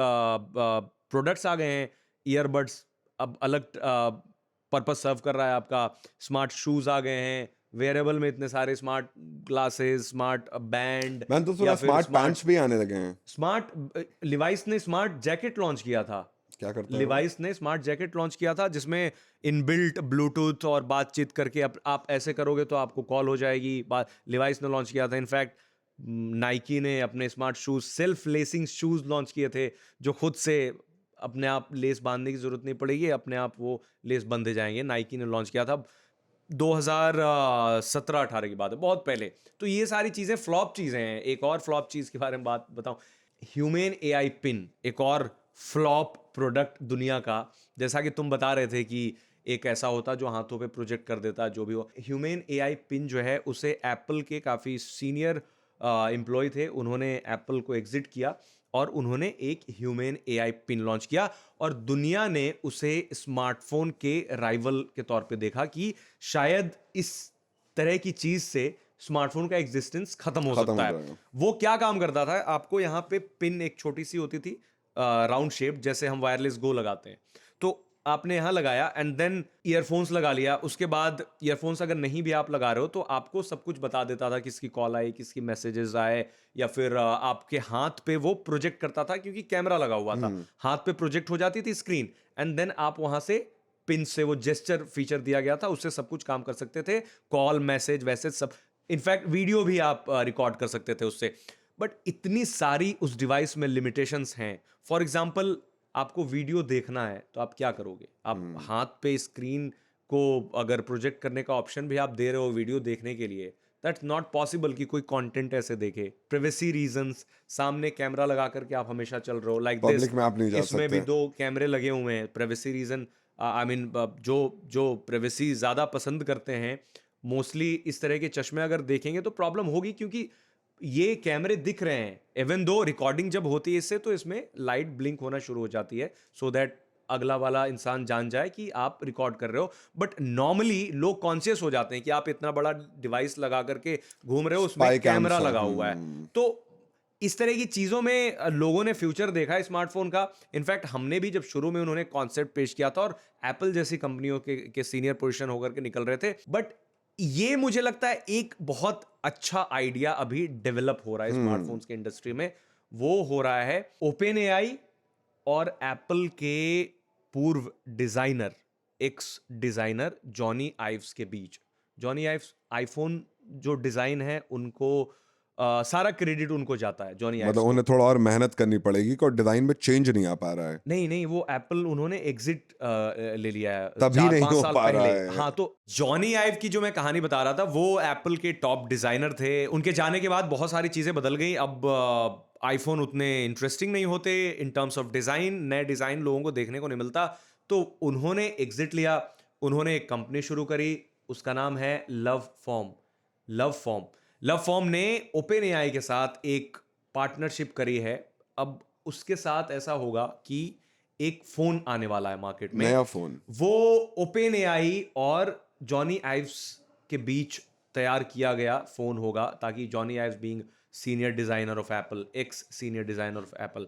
Speaker 2: प्रोडक्ट्स आ गए हैं, ईयरबड्स अब अलग पर्पस सर्व कर रहा है आपका, स्मार्ट शूज आ गए हैं, वेयरेबल में इतने सारे स्मार्ट ग्लासेस, स्मार्ट बैंड,
Speaker 1: मैंने तो सुना स्मार्ट पैंट्स भी आने लगे हैं।
Speaker 2: स्मार्ट लिवाइस ने स्मार्ट जैकेट लॉन्च किया था।
Speaker 1: क्या करता है वो?
Speaker 2: लिवाइस ने स्मार्ट जैकेट लॉन्च किया था जिसमें इनबिल्ट ब्लूटूथ और बातचीत करके आप ऐसे करोगे तो आपको कॉल हो जाएगी। लिवाइस ने लॉन्च किया था। इनफैक्ट नाइकी ने अपने smart shoes, self lacing shoes launch किए थे, जो खुद से अपने आप लेस बांधने की जरूरत नहीं पड़ेगी, अपने आप वो लेस बंधे जाएंगे। नाइकी ने लॉन्च किया था 2017-18 की बात है, बहुत पहले। तो ये सारी चीज़ें फ्लॉप चीज़ें हैं। एक और फ्लॉप चीज़ के बारे में बात बताऊं, ह्यूमन एआई पिन, एक और फ्लॉप प्रोडक्ट दुनिया का। जैसा कि तुम बता रहे थे कि एक ऐसा होता जो हाथों पे प्रोजेक्ट कर देता, जो भी हो। ह्यूमन एआई पिन जो है उसे एप्पल के काफ़ी सीनियर एम्प्लॉय थे, उन्होंने एप्पल को एग्जिट किया और उन्होंने एक ह्यूमन एआई पिन लॉन्च किया, और दुनिया ने उसे स्मार्टफोन के राइवल के तौर पे देखा कि शायद इस तरह की चीज से स्मार्टफोन का एग्जिस्टेंस खत्म हो सकता है।
Speaker 1: जाएगा।
Speaker 2: वो क्या काम करता था, आपको यहाँ पे पिन एक छोटी सी होती थी, राउंड शेप, जैसे हम वायरलेस गो लगाते हैं। तो आपने यहाँ लगाया एंड देन ईयरफोन्स लगा लिया, उसके बाद ईयरफोन्स अगर नहीं भी आप लगा रहे हो तो आपको सब कुछ बता देता था, किसकी कॉल आई, किसकी मैसेजेस आए, या फिर आपके हाथ पे वो प्रोजेक्ट करता था क्योंकि कैमरा लगा हुआ था, हाथ पे प्रोजेक्ट हो जाती थी स्क्रीन एंड देन आप वहां से पिन से, वो जेस्चर फीचर दिया गया था, उससे सब कुछ काम कर सकते थे, कॉल, मैसेज, वैसे सब, इनफैक्ट वीडियो भी आप रिकॉर्ड कर सकते थे उससे। बट इतनी सारी उस डिवाइस में लिमिटेशंस हैं। फॉर एग्जांपल आपको वीडियो देखना है तो आप क्या करोगे? आप हाथ पे स्क्रीन को अगर प्रोजेक्ट करने का ऑप्शन भी आप दे रहे हो वीडियो देखने के लिए, दैट्स नॉट पॉसिबल कि कोई कंटेंट ऐसे देखे। प्राइवेसी रीजंस, सामने कैमरा लगा करके आप हमेशा चल रहे हो लाइक दिस,
Speaker 1: पब्लिक में आप नहीं जा
Speaker 2: इसमें भी
Speaker 1: सकते।
Speaker 2: 2 कैमरे लगे हुए हैं। प्राइवेसी रीजन, आई मीन जो जो प्राइवेसी ज्यादा पसंद करते हैं मोस्टली इस तरह के चश्मे अगर देखेंगे तो प्रॉब्लम होगी, क्योंकि ये कैमरे दिख रहे हैं, इवन दो रिकॉर्डिंग जब होती है इससे तो इसमें लाइट ब्लिंक होना शुरू हो जाती है सो दैट अगला वाला इंसान जान जाए कि आप रिकॉर्ड कर रहे हो। बट नॉर्मली लोग कॉन्शियस हो जाते हैं कि आप इतना बड़ा डिवाइस लगा करके घूम रहे हो, उसमें
Speaker 1: स्पाई कैम्स
Speaker 2: कैमरा
Speaker 1: है।
Speaker 2: लगा हुआ है। तो इस तरह की चीजों में लोगों ने फ्यूचर देखा है स्मार्टफोन का। इनफैक्ट हमने भी जब शुरू में उन्होंने कॉन्सेप्ट पेश किया था और एप्पल जैसी कंपनियों के सीनियर पोजीशन होकर के निकल रहे थे, बट ये मुझे लगता है एक बहुत अच्छा आइडिया अभी डेवलप हो रहा है स्मार्टफोन्स के इंडस्ट्री में। वो हो रहा है ओपन एआई और एप्पल के पूर्व designer, x designer Johnny Ives के बीच। जॉनी आइव्स आईफोन जो डिजाइन है उनको सारा क्रेडिट उनको जाता है, जॉनी आइव्स
Speaker 1: मतलब
Speaker 2: को।
Speaker 1: उन्हें थोड़ा और मेहनत करनी पड़ेगी और डिजाइन में चेंज नहीं आ पा रहा है,
Speaker 2: नहीं नहीं, वो एप्पल उन्होंने एग्जिट ले लिया है
Speaker 1: तभी नहीं
Speaker 2: 4-5
Speaker 1: हो
Speaker 2: साल
Speaker 1: पा रहा
Speaker 2: पहले।
Speaker 1: है।
Speaker 2: हाँ, तो जॉनी आइव की जो मैं कहानी बता रहा था वो एप्पल के टॉप डिजाइनर थे। उनके जाने के बाद बहुत सारी चीजें बदल गई। अब आईफोन उतने इंटरेस्टिंग नहीं होते इन टर्म्स ऑफ डिजाइन, नए डिजाइन लोगों को देखने को नहीं मिलता। तो उन्होंने एग्जिट लिया, उन्होंने एक कंपनी शुरू करी, उसका नाम है लव फॉर्म। लव फॉर्म ने ओपन एआई के साथ एक पार्टनरशिप करी है। अब उसके साथ ऐसा होगा कि एक फोन आने वाला है मार्केट में,
Speaker 1: नया फोन।
Speaker 2: वो ओपन एआई और जॉनी आइव्स के बीच तैयार किया गया फोन होगा, ताकि Johnny Ives being senior designer of Apple, x senior designer of Apple,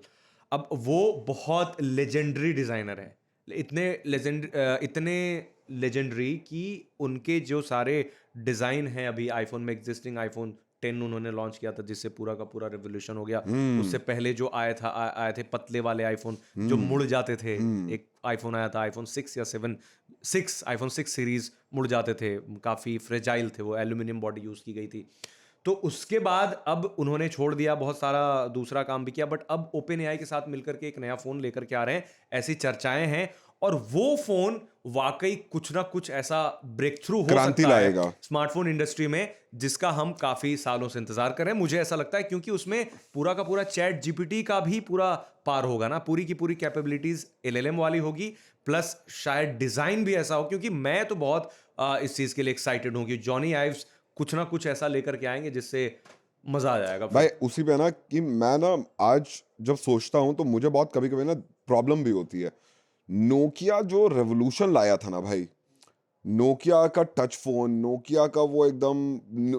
Speaker 2: अब वो बहुत लेजेंडरी डिजाइनर है। इतने लेजेंडरी कि उनके जो सारे डिजाइन हैं अभी आईफोन में, एग्जिस्टिंग आईफोन 10 उन्होंने लॉन्च किया था जिससे पूरा का पूरा रिवोल्यूशन हो गया। उससे पहले जो आए थे पतले वाले आईफोन जो मुड़ जाते थे। एक आईफोन आया था, आईफोन 6 या 7, आईफोन 6 सीरीज मुड़ जाते थे, काफी फ्रेजाइल थे वो, एल्यूमिनियम बॉडी यूज की गई थी। तो उसके बाद अब उन्होंने छोड़ दिया, बहुत सारा दूसरा काम भी किया, बट अब ओपन एआई के साथ मिलकर के एक नया फोन लेकर के आ रहे हैं, ऐसी चर्चाएं हैं। और वो फोन वाकई कुछ ना कुछ ऐसा ब्रेक थ्रू हो
Speaker 1: क्रांति
Speaker 2: सकता है
Speaker 1: लाएगा
Speaker 2: स्मार्टफोन इंडस्ट्री में, जिसका हम काफी सालों से इंतजार कर रहे हैं। मुझे ऐसा लगता है क्योंकि उसमें पूरा का पूरा चैट जीपीटी का भी पूरा पार होगा ना, पूरी की पूरी कैपेबिलिटीज एलएलएम वाली होगी, प्लस शायद डिजाइन भी ऐसा हो। क्योंकि मैं तो बहुत इस चीज के लिए एक्साइटेड हूं कि जॉनी आइव्स कुछ ना कुछ ऐसा लेकर के आएंगे जिससे मजा आ जाएगा
Speaker 1: भाई। उसी पे ना कि मैं ना आज जब सोचता हूँ तो मुझे बहुत कभी कभी ना प्रॉब्लम भी होती है। नोकिया जो रेवोल्यूशन लाया था ना भाई, नोकिया का टच फोन, नोकिया का वो एकदम,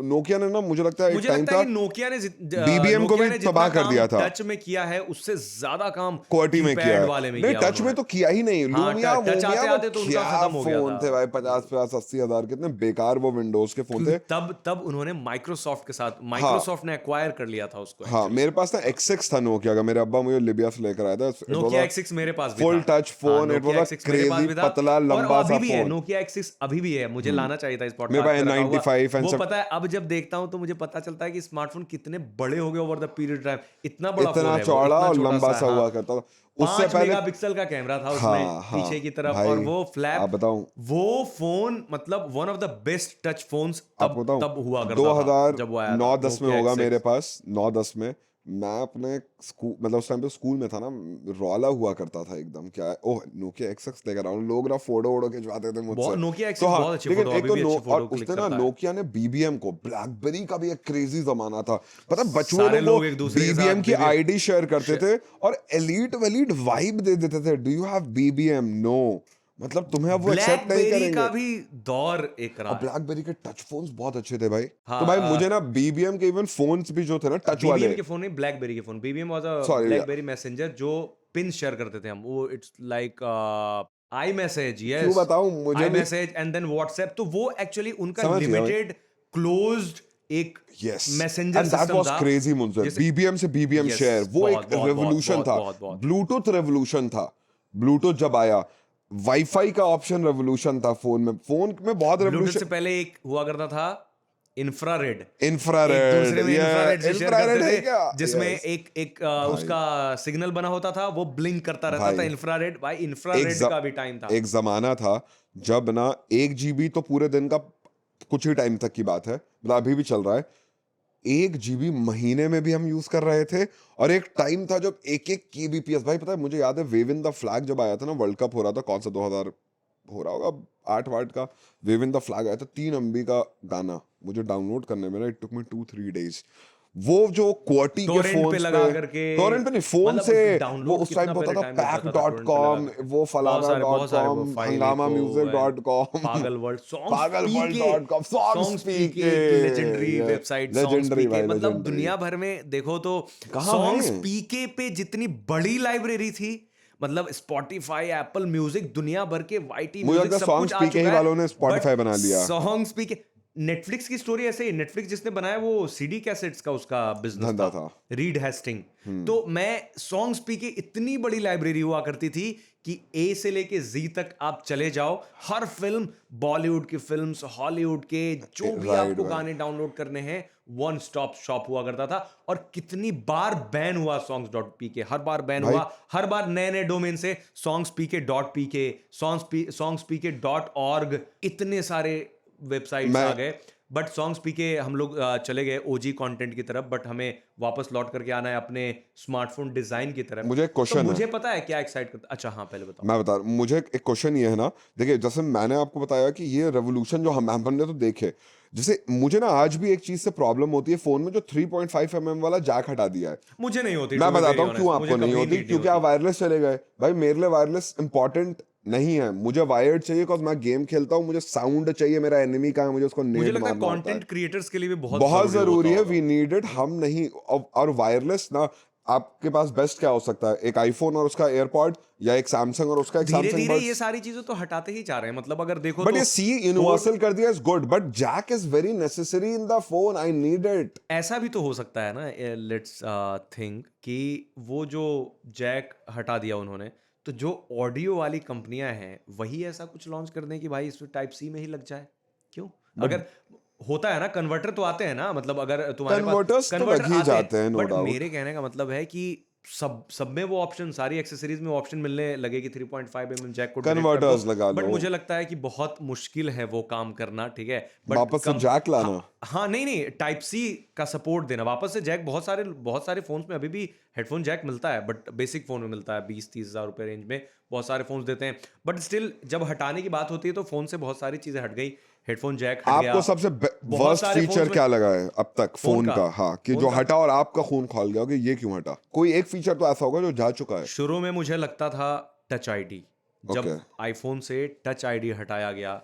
Speaker 1: नोकिया ने ना मुझे लगता है एक
Speaker 2: मुझे
Speaker 1: टाइम
Speaker 2: लगता
Speaker 1: था
Speaker 2: है कि नोकिया ने
Speaker 1: बीबीएम को भी तबाह कर दिया था।
Speaker 2: टच में किया है उससे ज्यादा काम
Speaker 1: क्वालिटी में किया है।
Speaker 2: वाले में
Speaker 1: नहीं,
Speaker 2: किया
Speaker 1: टच में तो किया ही नहीं।
Speaker 2: हाँ,
Speaker 1: लूमिया
Speaker 2: टच
Speaker 1: वोमिया
Speaker 2: आते
Speaker 1: वो
Speaker 2: तो उनका
Speaker 1: क्या
Speaker 2: खत्म हो गया
Speaker 1: फोन
Speaker 2: था।
Speaker 1: थे भाई, 50-80 हजार, कितने बेकार वो विंडोज के फोन थे।
Speaker 2: तब उन्होंने माइक्रोसॉफ्ट के साथ, माइक्रोसॉफ्ट ने एक्वायर कर लिया था उसको।
Speaker 1: हाँ, मेरे पास ना X6 था नोकिया का, मेरे अब्बा मुझे लिबिया से लेकर आया था।
Speaker 2: नोकिया X6 मेरे पास भी
Speaker 1: फुल
Speaker 2: था।
Speaker 1: Touch phone, it was a crazy पतला लंबा
Speaker 2: अभी
Speaker 1: सा
Speaker 2: भी है
Speaker 1: फोन।
Speaker 2: नोकिया X6 अभी भी है, मुझे लाना चाहिए था इस
Speaker 1: मेरे
Speaker 2: पॉडकास्ट
Speaker 1: पास
Speaker 2: पे रखा हुआ।
Speaker 1: N95 and
Speaker 2: वो
Speaker 1: सब,
Speaker 2: पता है अब जब देखता हूं तो मुझे पता चलता है कि स्मार्टफोन कितने बड़े हो गए ओवर द पीरियड टाइम। इतना बड़ा फोन
Speaker 1: इतना
Speaker 2: है,
Speaker 1: चौड़ा और
Speaker 2: छोटा
Speaker 1: लंबा सा
Speaker 2: हाँ।
Speaker 1: हुआ करता था। उससे
Speaker 2: 5
Speaker 1: पहले
Speaker 2: मेगापिक्सल का कैमरा था उसमें,
Speaker 1: हाँ हाँ
Speaker 2: पीछे की तरफ,
Speaker 1: भाई,
Speaker 2: और वो
Speaker 1: आप
Speaker 2: फ्लैप।
Speaker 1: बताऊं,
Speaker 2: वो फोन मतलब one of the best touch phones
Speaker 1: आपको बताऊं,
Speaker 2: तब हुआ करता था जब वो आया था।
Speaker 1: 2009-10 में
Speaker 2: Nokia
Speaker 1: होगा
Speaker 2: X6।
Speaker 1: मेरे पास, 9-10 में मैं अपने स्कूल, मतलब उस टाइम पे स्कूल में था ना, रौला हुआ करता था एकदम, क्या है, ओह नोकिया X6 लेकर आऊं, लोग ना फोटो वोटो खिंचवाते थे मुझसे।
Speaker 2: नोकिया X6
Speaker 1: तो हाँ,
Speaker 2: बहुत अच्छी
Speaker 1: लेकिन
Speaker 2: फोटो,
Speaker 1: एक
Speaker 2: अभी
Speaker 1: तो
Speaker 2: भी अच्छी
Speaker 1: और
Speaker 2: फोटो क्लिक
Speaker 1: उसने ना
Speaker 2: करता है।
Speaker 1: नोकिया ने बीबीएम को, ब्लैकबेरी का भी एक क्रेजी जमाना था, पता है बचपन
Speaker 2: सारे
Speaker 1: लोग
Speaker 2: लोग एक दूसरे के साथ
Speaker 1: बीबीएम की
Speaker 2: BBM
Speaker 1: आईडी शेयर करते थे और एलीट वलीट वाइब दे देते थे। Do you have BBM? No, मतलब तुम्हें अब वो एक्सेप्ट नहीं
Speaker 2: ब्लैकबेरी
Speaker 1: करेंगे।
Speaker 2: का भी दौर एक रहा
Speaker 1: और
Speaker 2: है।
Speaker 1: ब्लैकबेरी के टच फोन्स बहुत अच्छे थे भाई।
Speaker 2: हाँ,
Speaker 1: तो भाई मुझे ना बीबीएम के इवन फोन्स भी जो थे ना टच वाले,
Speaker 2: बीबीएम के फोन नहीं, ब्लैकबेरी के phone. BBM was a
Speaker 1: sorry
Speaker 2: blackberry messenger जो पिन शेयर करते थे हम, वो it's like I message, yes,
Speaker 1: क्यों बताऊं, मुझे
Speaker 2: आई
Speaker 1: भी
Speaker 2: मैसेज एंड देन व्हाट्सएप, तो वो एक्चुअली उनका
Speaker 1: समझ गया भाई।
Speaker 2: लिमिटेड क्लोज्ड एक
Speaker 1: yes,
Speaker 2: messenger
Speaker 1: and that
Speaker 2: system
Speaker 1: was
Speaker 2: था
Speaker 1: क्रेजी मुंजर।
Speaker 2: जैसे
Speaker 1: बीबीएम से बीबीएम
Speaker 2: यस,
Speaker 1: शेयर, वो एक
Speaker 2: बहुत बहुत
Speaker 1: रेवोल्यूशन
Speaker 2: बहुत
Speaker 1: था।
Speaker 2: बहुत बहुत
Speaker 1: ब्लूटूथ रेवोल्यूशन था। ब्लूटूथ जब आया, वाईफाई का ऑप्शन रेवोल्यूशन था फोन में। फोन में बहुत
Speaker 2: ब्लूटूथ
Speaker 1: रेवोल्यूशन।
Speaker 2: से पहले एक हुआ करता था इंफ्रारेड, एक
Speaker 1: इंफ्रारेड,
Speaker 2: दूसरे में
Speaker 1: ये
Speaker 2: इंफ्रारेड से शेयर
Speaker 1: इंफ्रारेड
Speaker 2: करते
Speaker 1: है
Speaker 2: थे
Speaker 1: क्या?
Speaker 2: जिसमें
Speaker 1: यस
Speaker 2: एक
Speaker 1: भाई,
Speaker 2: उसका सिग्नल बना होता था, वो ब्लिंक करता रहता था,
Speaker 1: भाई
Speaker 2: इंफ्रारेड। भाई
Speaker 1: एक
Speaker 2: इंफ्रारेड का भी टाइम था।
Speaker 1: एक जमाना था जब ना 1 GB तो पूरे दिन का, कुछ ही टाइम तक की बात है, मतलब अभी भी चल रहा है, 1 GB महीने में भी हम यूज कर रहे थे। और एक टाइम था जब 1 KBPS, भाई पता है मुझे याद है वेव इन द फ्लैग जब आया था ना, वर्ल्ड कप हो रहा था, कौन सा 2000 हो रहा होगा, 8 वाट का वेव इन द फ्लैग आया था, 3 MB का गाना मुझे डाउनलोड करने में ना इट टुक मी 2-3 days। वो जो क्वार्टी के
Speaker 2: टोरेंट पे
Speaker 1: फोन्स
Speaker 2: लगा
Speaker 1: पे,
Speaker 2: करके,
Speaker 1: टोरेंट पे नहीं, फोन
Speaker 2: मतलब
Speaker 1: से, वो
Speaker 2: डाउनलोड
Speaker 1: उस टाइम
Speaker 2: कितना
Speaker 1: पे होता
Speaker 2: पहले
Speaker 1: था
Speaker 2: टाइम लगता
Speaker 1: पैक
Speaker 2: था
Speaker 1: डॉट
Speaker 2: टोरेंट पे लगा
Speaker 1: कॉम
Speaker 2: के।
Speaker 1: वो फलाना डॉट
Speaker 2: बहुत सारे वो
Speaker 1: कॉम
Speaker 2: फाइल
Speaker 1: हंगामा
Speaker 2: एको
Speaker 1: म्यूजिक
Speaker 2: एंड
Speaker 1: डॉट कॉम
Speaker 2: पागल वर्ल्ड, सॉन्ग्स
Speaker 1: पागल वर्ल्ड
Speaker 2: पीके,
Speaker 1: डॉट कॉम,
Speaker 2: सॉन्ग्स पीके एक लेजेंडरी वेबसाइट, सॉन्ग्स
Speaker 1: लेजेंडरी
Speaker 2: पीके,
Speaker 1: भाई,
Speaker 2: मतलब
Speaker 1: लेजेंडरी।
Speaker 2: दुनिया भर में देखो तो
Speaker 1: कहाँ
Speaker 2: सॉन्ग्स
Speaker 1: है?
Speaker 2: पीके पे जितनी बड़ी लाइब्रेरी थी, मतलब स्पॉटिफाई, एप्पल म्यूजिक, दुनिया भर के वाईटी
Speaker 1: मुझे
Speaker 2: म्यूजिक
Speaker 1: लगता है
Speaker 2: सब कुछ
Speaker 1: सॉन्ग्स
Speaker 2: आ
Speaker 1: पीके ही
Speaker 2: चुका है,
Speaker 1: वालों ने
Speaker 2: बट
Speaker 1: स्पॉटिफाई बना लिया।
Speaker 2: सॉन्ग्स पीके, नेटफ्लिक्स की स्टोरी ऐसे ही, नेटफ्लिक्स जिसने बनाया वो सीडी कैसेट्स का उसका बिजनेस
Speaker 1: धंधा
Speaker 2: था,
Speaker 1: था।
Speaker 2: Reed Hastings. तो मैं सॉन्ग्स पी के इतनी बड़ी लाइब्रेरी हुआ करती थी कि ए से लेके जी तक आप चले जाओ, हर फिल्म, बॉलीवुड की फिल्म्स, हॉलीवुड के जो भी
Speaker 1: राइट
Speaker 2: आपको
Speaker 1: भाई,
Speaker 2: गाने डाउनलोड करने हैं, वन स्टॉप शॉप हुआ करता था। और कितनी बार बैन हुआ सॉन्ग्स डॉट पी के, हर बार बैन
Speaker 1: भाई
Speaker 2: हुआ, हर बार नए नए डोमेन से सॉन्ग्स पी के डॉट पी के, सॉन्ग्स पी के .org, इतने सारे वेबसाइट्स
Speaker 1: मैं
Speaker 2: आ गए। बट सॉन्ग्स पी के हम लोग चले गए ओजी कंटेंट की तरफ, बट हमें वापस लौट करके आना है अपने स्मार्टफोन डिजाइन की तरफ।
Speaker 1: मुझे एक
Speaker 2: तो
Speaker 1: क्वेश्चन है,
Speaker 2: मुझे पता है क्या एक्साइट करता। अच्छा हाँ, पहले बताओ।
Speaker 1: मैं बता रहा हूं, मुझे एक क्वेश्चन ये है ना, देखिए जैसे मैंने आपको बताया कि ये रेवोल्यूशन जो हमने तो देखे, जैसे मुझे ना आज भी एक चीज से प्रॉब्लम होती है फोन में, जो 3.5 mm वाला जैक हटा दिया है।
Speaker 2: मुझे नहीं होती,
Speaker 1: मैं
Speaker 2: टू बी
Speaker 1: बताता
Speaker 2: वेरी
Speaker 1: हूँ क्यों
Speaker 2: ऑनेस्ट, मुझे
Speaker 1: आपको नहीं
Speaker 2: कभी
Speaker 1: होती,
Speaker 2: नीड नहीं
Speaker 1: क्योंकि आप
Speaker 2: होती।
Speaker 1: वायरलेस चले गए। भाई मेरे लिए वायरलेस इंपॉर्टेंट नहीं है, मुझे वायर्ड चाहिए, बिकॉज मैं गेम खेलता हूँ, मुझे साउंड चाहिए, मेरा एनिमी कहाँ है, मुझे उसको
Speaker 2: मुझे
Speaker 1: नेड
Speaker 2: लगता है
Speaker 1: मारना आता है।
Speaker 2: कंटेंट क्रिएटर्स के लिए भी बहुत
Speaker 1: बहुत
Speaker 2: जरूरी होता
Speaker 1: जरूरी है,
Speaker 2: होगा।
Speaker 1: वी नीड इट, हम नहीं। और वायरलेस ना, आपके पास बेस्ट क्या हो सकता है, एक आईफोन और उसका एयरपॉड, या एक सैमसंग और उसका एक
Speaker 2: धीरे
Speaker 1: सैमसंग
Speaker 2: धीरे ये
Speaker 1: बड्स।
Speaker 2: सारी चीजें तो हटाते ही जा रहे हैं, मतलब अगर देखो
Speaker 1: बट
Speaker 2: तो
Speaker 1: ये सी यूनिवर्सल कर दिया is good, but jack is very necessary in the phone, I need it.
Speaker 2: ऐसा भी तो हो सकता है ना, लेट्स थिंक कि वो जो जैक हटा दिया उन्होंने, तो जो ऑडियो वाली कंपनियां हैं वही ऐसा कुछ लॉन्च कर दें कि भाई इसमें टाइप सी में ही लग जाए। क्यों?
Speaker 1: बट
Speaker 2: अगर होता है ना, कन्वर्टर तो आते हैं ना, मतलब अगर तुम्हारे पास
Speaker 1: कन्वर्टर्स तो
Speaker 2: कन्वर्टर
Speaker 1: लग ही
Speaker 2: आते हैं,
Speaker 1: जाते हैं, नो
Speaker 2: बट
Speaker 1: डाउट।
Speaker 2: मेरे कहने का मतलब है कि सब में वो ऑप्शन, सारी एक्सेसरीज में ऑप्शन मिलने लगे कि 3.5 mm जैक को डायरेक्ट कर दो।
Speaker 1: कन्वर्टर्स लगा
Speaker 2: बट
Speaker 1: लो,
Speaker 2: मुझे लगता है कि बहुत मुश्किल है वो काम करना, ठीक है, बट
Speaker 1: वापस से
Speaker 2: कम।
Speaker 1: जैक लाना।
Speaker 2: हाँ नहीं, टाइप सी का सपोर्ट देना वापस से। जैक बहुत सारे फोन्स में अभी भी हेडफोन जैक मिलता है, बट बेसिक फोन में मिलता है, 20-30 हज़ार रुपए रेंज में बहुत सारे फोन्स देते हैं। बट स्टिल जब हटाने की बात होती है तो फोन से बहुत सारी चीजें हट गई, हेडफोन जैक हट गया,
Speaker 1: आपको सबसे
Speaker 2: बहुत
Speaker 1: वर्स्ट
Speaker 2: सारे
Speaker 1: फीचर
Speaker 2: फोन्स में।
Speaker 1: क्या लगा है अब तक
Speaker 2: फोन
Speaker 1: फोन
Speaker 2: का
Speaker 1: का? हाँ, कि
Speaker 2: फोन
Speaker 1: जो
Speaker 2: का
Speaker 1: हटा और आपका खून खौल गया, कि ये क्यों हटा? कोई एक फीचर तो ऐसा होगा जो जा चुका है।
Speaker 2: शुरू में मुझे लगता था टच आईडी, जब
Speaker 1: ओके,
Speaker 2: आईफोन से टच आईडी हटाया गया,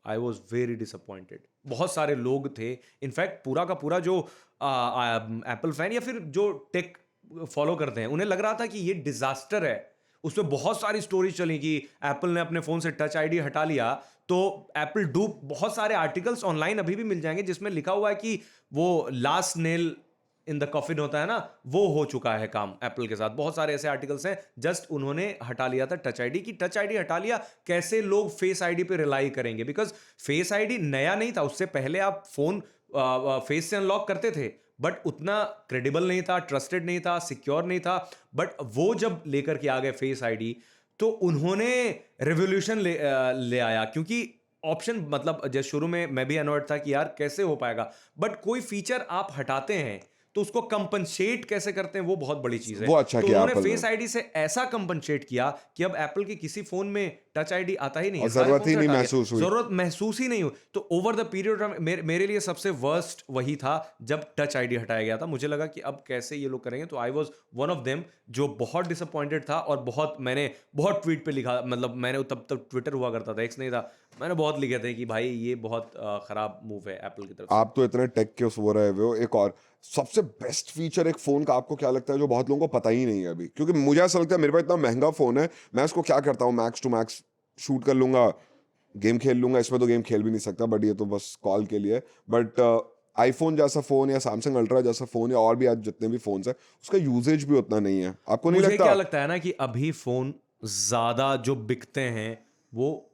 Speaker 2: आई वॉज वेरी डिसअपॉइंटेड। बहुत सारे लोग थे, इनफैक्ट पूरा का पूरा जो एप्पल फैन या फिर जो टेक फॉलो करते हैं, उन्हें लग रहा था कि ये डिजास्टर है। उसमें बहुत सारी स्टोरीज चली कि एप्पल ने अपने फोन से टच आईडी हटा लिया, तो एप्पल डूप, बहुत सारे आर्टिकल्स ऑनलाइन अभी भी मिल जाएंगे जिसमें लिखा हुआ है कि वो last nail in the coffin होता है ना, वो हो चुका है काम एप्पल के साथ। बहुत सारे ऐसे आर्टिकल्स हैं, जस्ट उन्होंने हटा लिया था टच आईडी की। टच आईडी हटा लिया, कैसे लोग फेस आईडी पे रिलाई करेंगे? बिकॉज फेस आईडी नया नहीं था, उससे पहले आप फोन फेस से अनलॉक करते थे, बट उतना क्रेडिबल नहीं था, ट्रस्टेड नहीं था, सिक्योर नहीं था। बट वो जब लेकर के आ गए फेस आईडी, तो उन्होंने रेवोल्यूशन ले आया, क्योंकि ऑप्शन, मतलब जैसे शुरू में मैं भी अनॉयड था कि यार कैसे हो पाएगा, बट कोई फीचर आप हटाते हैं तो उसको कंपनसेट कैसे करते हैं, वो बहुत बड़ी चीज है।
Speaker 1: वो अच्छा
Speaker 2: तो
Speaker 1: किया
Speaker 2: उन्होंने
Speaker 1: एप्पल ने,
Speaker 2: फेस आईडी से ऐसा कंपनसेट किया कि अब एप्पल के किसी फोन में टच आईडी आता ही नहीं
Speaker 1: और
Speaker 2: है, सारे
Speaker 1: जरूरत
Speaker 2: फोन
Speaker 1: ही
Speaker 2: से
Speaker 1: नहीं
Speaker 2: हटा
Speaker 1: महसूस
Speaker 2: दिया,
Speaker 1: हुई।
Speaker 2: जरूरत महसूस ही नहीं हुई। तो ओवर द पीरियड ऑफ मेरे लिए सबसे वर्स्ट वही था जब टच आईडी हटाया गया था। मुझे लगा कि अब कैसे ये लोग करेंगे, तो I was one of them जो बहुत डिसअपॉइंटेड था। और मैंने बहुत ट्वीट पे लिखा, मतलब मैंने तब तक ट्विटर हुआ करता था, एक्स नहीं था, मैंने बहुत लिखे थे कि भाई ये बहुत खराब मूव है एप्पल की तरफ से।
Speaker 1: आप तो इतने टेक के उस वो रहे हुए हो, एक और सबसे बेस्ट फीचर एक फोन का आपको क्या लगता है जो बहुत लोगों को पता ही नहीं है अभी? क्योंकि मुझे ऐसा लगता है, मेरे पास इतना महंगा फोन है, मैं इसको क्या करता हूँ, मैक्स टू मैक्स शूट कर लूंगा, गेम खेल लूंगा। इसमें तो गेम खेल भी नहीं सकता, बट ये तो बस कॉल के लिए। बट आईफोन जैसा फोन या सैमसंग अल्ट्रा जैसा फोन या और भी आज जितने भी फोन्स है, उसका यूजेज भी उतना नहीं है। आपको नहीं
Speaker 2: मुझे
Speaker 1: लगता?
Speaker 2: क्या लगता है ना कि अभी फोन ज्यादा जो बिकते हैं वो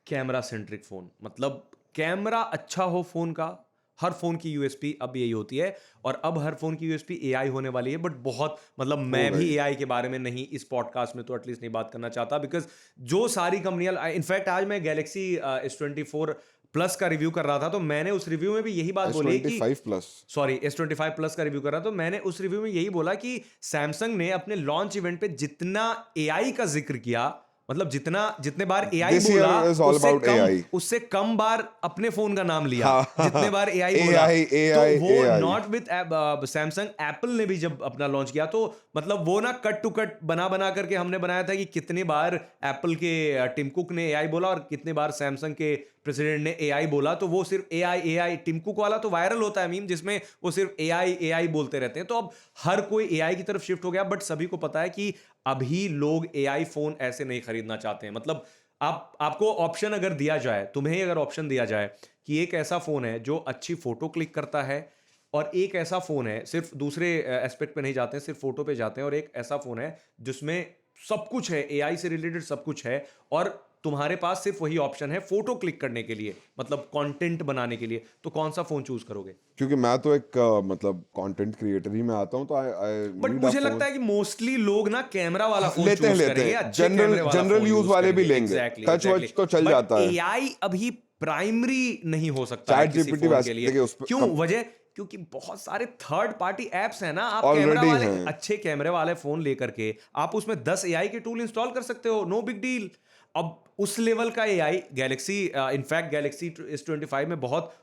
Speaker 2: कैमरा सेंट्रिक फोन, मतलब कैमरा अच्छा हो फोन का। हर फोन की यूएसपी अब यही होती है, और अब हर फोन की यूएसपी एआई होने वाली है। बट बहुत, मतलब मैं भी एआई के बारे में नहीं इस पॉडकास्ट में तो एटलीस्ट नहीं बात करना चाहता, बिकॉज जो सारी कंपनियां, इनफैक्ट आज मैं गैलेक्सी S24 प्लस का रिव्यू कर रहा था, तो मैंने उस रिव्यू में भी यही बात बोली कि
Speaker 1: S25 Plus
Speaker 2: sorry S25 plus का रिव्यू कर रहा, तो मैंने उस रिव्यू में यही बोला कि सैमसंग ने अपने लॉन्च इवेंट पे जितना एआई का जिक्र किया, मतलब जितने बार एआई
Speaker 1: This year
Speaker 2: बोला
Speaker 1: is all about AI.
Speaker 2: उससे कम बार अपने फोन का नाम लिया।
Speaker 1: हाँ,
Speaker 2: जितने बार एआई बोला,
Speaker 1: AI,
Speaker 2: तो वो
Speaker 1: AI.
Speaker 2: Not with Samsung, Apple ने भी जब अपना लॉन्च किया तो मतलब वो ना कट टू कट बना करके हमने बनाया था कि कितनी बार एप्पल के टिम कुक ने एआई बोला और कितनी बार सैमसंग के प्रेसिडेंट ने एआई बोला। तो वो सिर्फ एआई टिम कुक वाला तो वायरल होता है मीम, जिसमें वो सिर्फ एआई बोलते रहते हैं। तो अब हर कोई एआई की तरफ शिफ्ट हो गया, बट सभी को पता है कि अभी लोग एआई फोन ऐसे नहीं खरीदना चाहते हैं। मतलब आपको ऑप्शन अगर दिया जाए, तुम्हें अगर ऑप्शन दिया जाए कि एक ऐसा फोन है जो अच्छी फोटो क्लिक करता है, और एक ऐसा फोन है, सिर्फ दूसरे एस्पेक्ट पे नहीं जाते हैं, सिर्फ फोटो पे जाते हैं, और एक ऐसा फोन है जिसमें सब कुछ है, एआई से रिलेटेड सब कुछ है, और तुम्हारे पास सिर्फ वही ऑप्शन है फोटो क्लिक करने के लिए, मतलब कंटेंट बनाने के लिए, तो कौन सा फोन चूज करोगे?
Speaker 1: क्योंकि मैं तो एक मतलब कंटेंट क्रिएटर ही मैं आता हूं, तो आई
Speaker 2: बट मुझे लगता है कि मोस्टली लोग ना कैमरा वाला फोन
Speaker 1: लेते हैं,
Speaker 2: चूज
Speaker 1: लेते
Speaker 2: करेंगे,
Speaker 1: हैं।
Speaker 2: अच्छे कैमरे वाला
Speaker 1: जनरल
Speaker 2: फोन
Speaker 1: यूज वाले भी
Speaker 2: करेंगे।
Speaker 1: लेंगे,
Speaker 2: Exactly,
Speaker 1: टच
Speaker 2: exactly.
Speaker 1: वच तो चल
Speaker 2: But
Speaker 1: जाता है।
Speaker 2: एआई अभी प्राइमरी नहीं हो सकता है
Speaker 1: Chat
Speaker 2: किसी
Speaker 1: GPT
Speaker 2: फोन
Speaker 1: वैसे
Speaker 2: के लिए।
Speaker 1: देखिए उस पे
Speaker 2: क्यों? वजह क्योंकि बहुत सारे थर्ड पार्टी एप्स हैं ना। आप कैमरा
Speaker 1: Already
Speaker 2: वाले
Speaker 1: हैं।
Speaker 2: अच्छे कैमरे वाले फोन लेकर के आप उसमें 10 एआई के टूल इंस्टॉल कर सकते हो, नो बिग डील। अब उस लेवल का AI Galaxy, in fact Galaxy S25 में बहुत,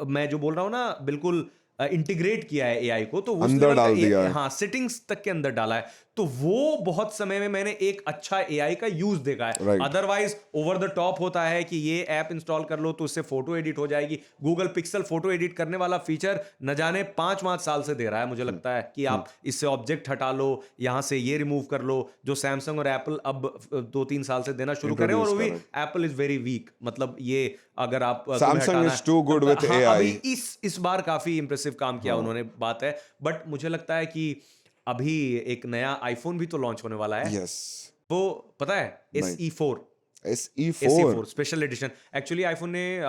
Speaker 2: मैं जो बोल रहा हूं ना, बिल्कुल इंटीग्रेट किया है एआई को, तो उस
Speaker 1: अंदर
Speaker 2: लेवल का
Speaker 1: डाल दिया है।
Speaker 2: हाँ, सेटिंग्स तक के अंदर डाला है। तो वो बहुत समय में मैंने एक अच्छा एआई का यूज देखा है।
Speaker 1: Right.
Speaker 2: Otherwise over the top होता है कि ये ऐप इंस्टॉल कर लो तो उससे फोटो एडिट हो जाएगी। गूगल पिक्सल फोटो एडिट करने वाला फीचर न जाने 5 साल से दे रहा है, मुझे लगता है कि आप इससे ऑब्जेक्ट हटा लो, यहां से ये रिमूव कर लो, जो सैमसंग और एप्पल अब 2-3 साल से देना शुरू करें, और वो भी एप्पल इज वेरी वीक। मतलब ये अगर आप
Speaker 1: Samsung is too good with AI.
Speaker 2: अभी इस बार काफी इंप्रेसिव काम किया उन्होंने, बात है। बट मुझे लगता है कि अभी एक नया आईफोन भी तो लॉन्च होने वाला है।
Speaker 1: यस,
Speaker 2: वो पता है, SE4
Speaker 1: SE4
Speaker 2: special edition. Actually iPhone ने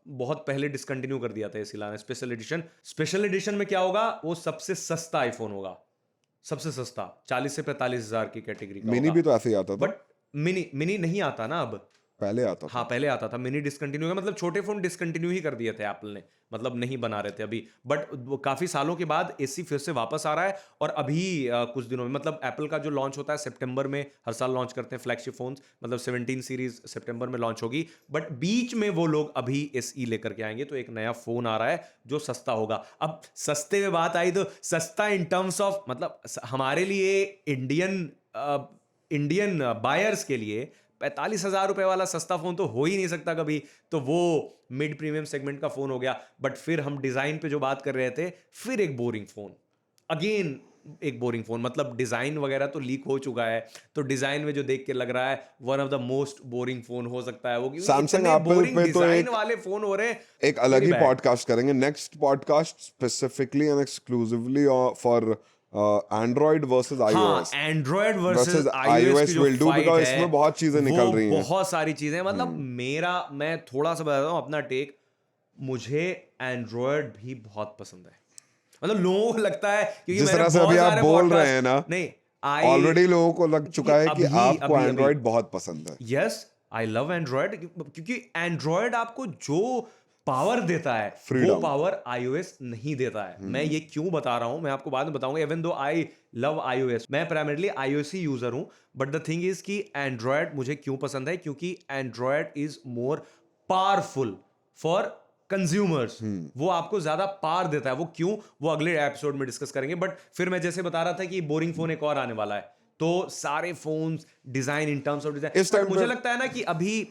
Speaker 2: बहुत पहले डिसकंटिन्यू कर दिया था इसे लाना, स्पेशल एडिशन। स्पेशल एडिशन में क्या होगा, वो सबसे सस्ता आईफोन होगा, सबसे सस्ता 40 से 45 हजार की कैटेगरी का
Speaker 1: मिनी
Speaker 2: होगा।
Speaker 1: भी तो ऐसे ही आता था।
Speaker 2: बट मिनी नहीं आता ना अब।
Speaker 1: पहले आता था।
Speaker 2: हाँ, पहले आता था। मिनी डिसकंटिन्यू है, मतलब छोटे फोन डिसकंटिन्यू ही कर दिए थे एप्पल ने, मतलब नहीं बना रहे थे अभी। बट काफी सालों के बाद एसी फिर से वापस आ रहा है, और अभी कुछ दिनों में, मतलब एप्पल का जो लॉन्च होता है सितंबर में, हर साल लॉन्च करते हैं फ्लैगशिप फोन्स, मतलब 17 सीरीज सितंबर में लॉन्च होगी। बट बीच में वो लोग अभी SE लेकर के आएंगे, तो एक नया फोन आ रहा है जो सस्ता होगा। अब सस्ते में बात आई तो सस्ता इन टर्म्स ऑफ, मतलब हमारे लिए इंडियन बायर्स के लिए 45,000 रुपए वाला सस्ता फोन तो हो ही नहीं सकता कभी। तो वो मिड प्रीमियम सेगमेंट का फोन हो गया। बट फिर हम डिजाइन पे जो बात कर रहे थे, फिर एक बोरिंग फोन, अगेन एक बोरिंग फोन। मतलब डिजाइन वगैरह तो लीक हो चुका है, तो डिजाइन में जो देख के लग रहा है one of the most boring phone हो सकता है वो, क्योंकि
Speaker 1: Samsung,
Speaker 2: इतने
Speaker 1: Apple
Speaker 2: बोरिंग
Speaker 1: पे तो
Speaker 2: डिजाइन
Speaker 1: एक-
Speaker 2: वाले फोन हो रहे हैं।
Speaker 1: एक अलग ही
Speaker 2: Very bad.
Speaker 1: पॉडकास्ट करेंगे, next podcast specifically and exclusively for Android versus iOS।
Speaker 2: Android
Speaker 1: versus
Speaker 2: versus
Speaker 1: iOS
Speaker 2: iOS की जो
Speaker 1: will do,
Speaker 2: fight
Speaker 1: because
Speaker 2: है,
Speaker 1: इसमें बहुत चीजें निकल
Speaker 2: वो
Speaker 1: रही हैं।
Speaker 2: बहुत सारी चीजें, मतलब मैं थोड़ा सा बताता हूँ अपना टेक। मुझे एंड्रॉइड भी बहुत पसंद है। मतलब लोगों को लगता है, क्योंकि
Speaker 1: जिस
Speaker 2: मैंने
Speaker 1: तरह से
Speaker 2: बहुत
Speaker 1: अभी आप
Speaker 2: सारे
Speaker 1: बोल
Speaker 2: podcast-
Speaker 1: रहे हैं ना,
Speaker 2: नहीं,
Speaker 1: ऑलरेडी लोगों को लग चुका है कि
Speaker 2: अभी-
Speaker 1: आपको
Speaker 2: अभी-
Speaker 1: एंड्रॉइड बहुत पसंद है।
Speaker 2: यस, आई लव एंड्रॉइड, क्योंकि एंड्रॉइड आपको जो पावर देता है वो
Speaker 1: Freedom.
Speaker 2: पावर iOS नहीं देता है। मैं ये क्यों बता रहा हूं, मैं आपको बाद में बताऊंगा। Even though I love iOS, मैं प्राइमरली iOS ही यूजर हूं, बट द थिंग इज कि एंड्रॉइड मुझे क्यों पसंद है, क्योंकि Android is more powerful for consumers. वो आपको ज्यादा पावर देता है। वो क्यों, वो अगले एपिसोड में डिस्कस करेंगे। बट फिर मैं जैसे बता रहा था कि बोरिंग फोन एक और आने वाला है, तो सारे phones design, in terms of
Speaker 1: इस
Speaker 2: डिजाइन,
Speaker 1: time
Speaker 2: मुझे
Speaker 1: पे-
Speaker 2: लगता है ना कि अभी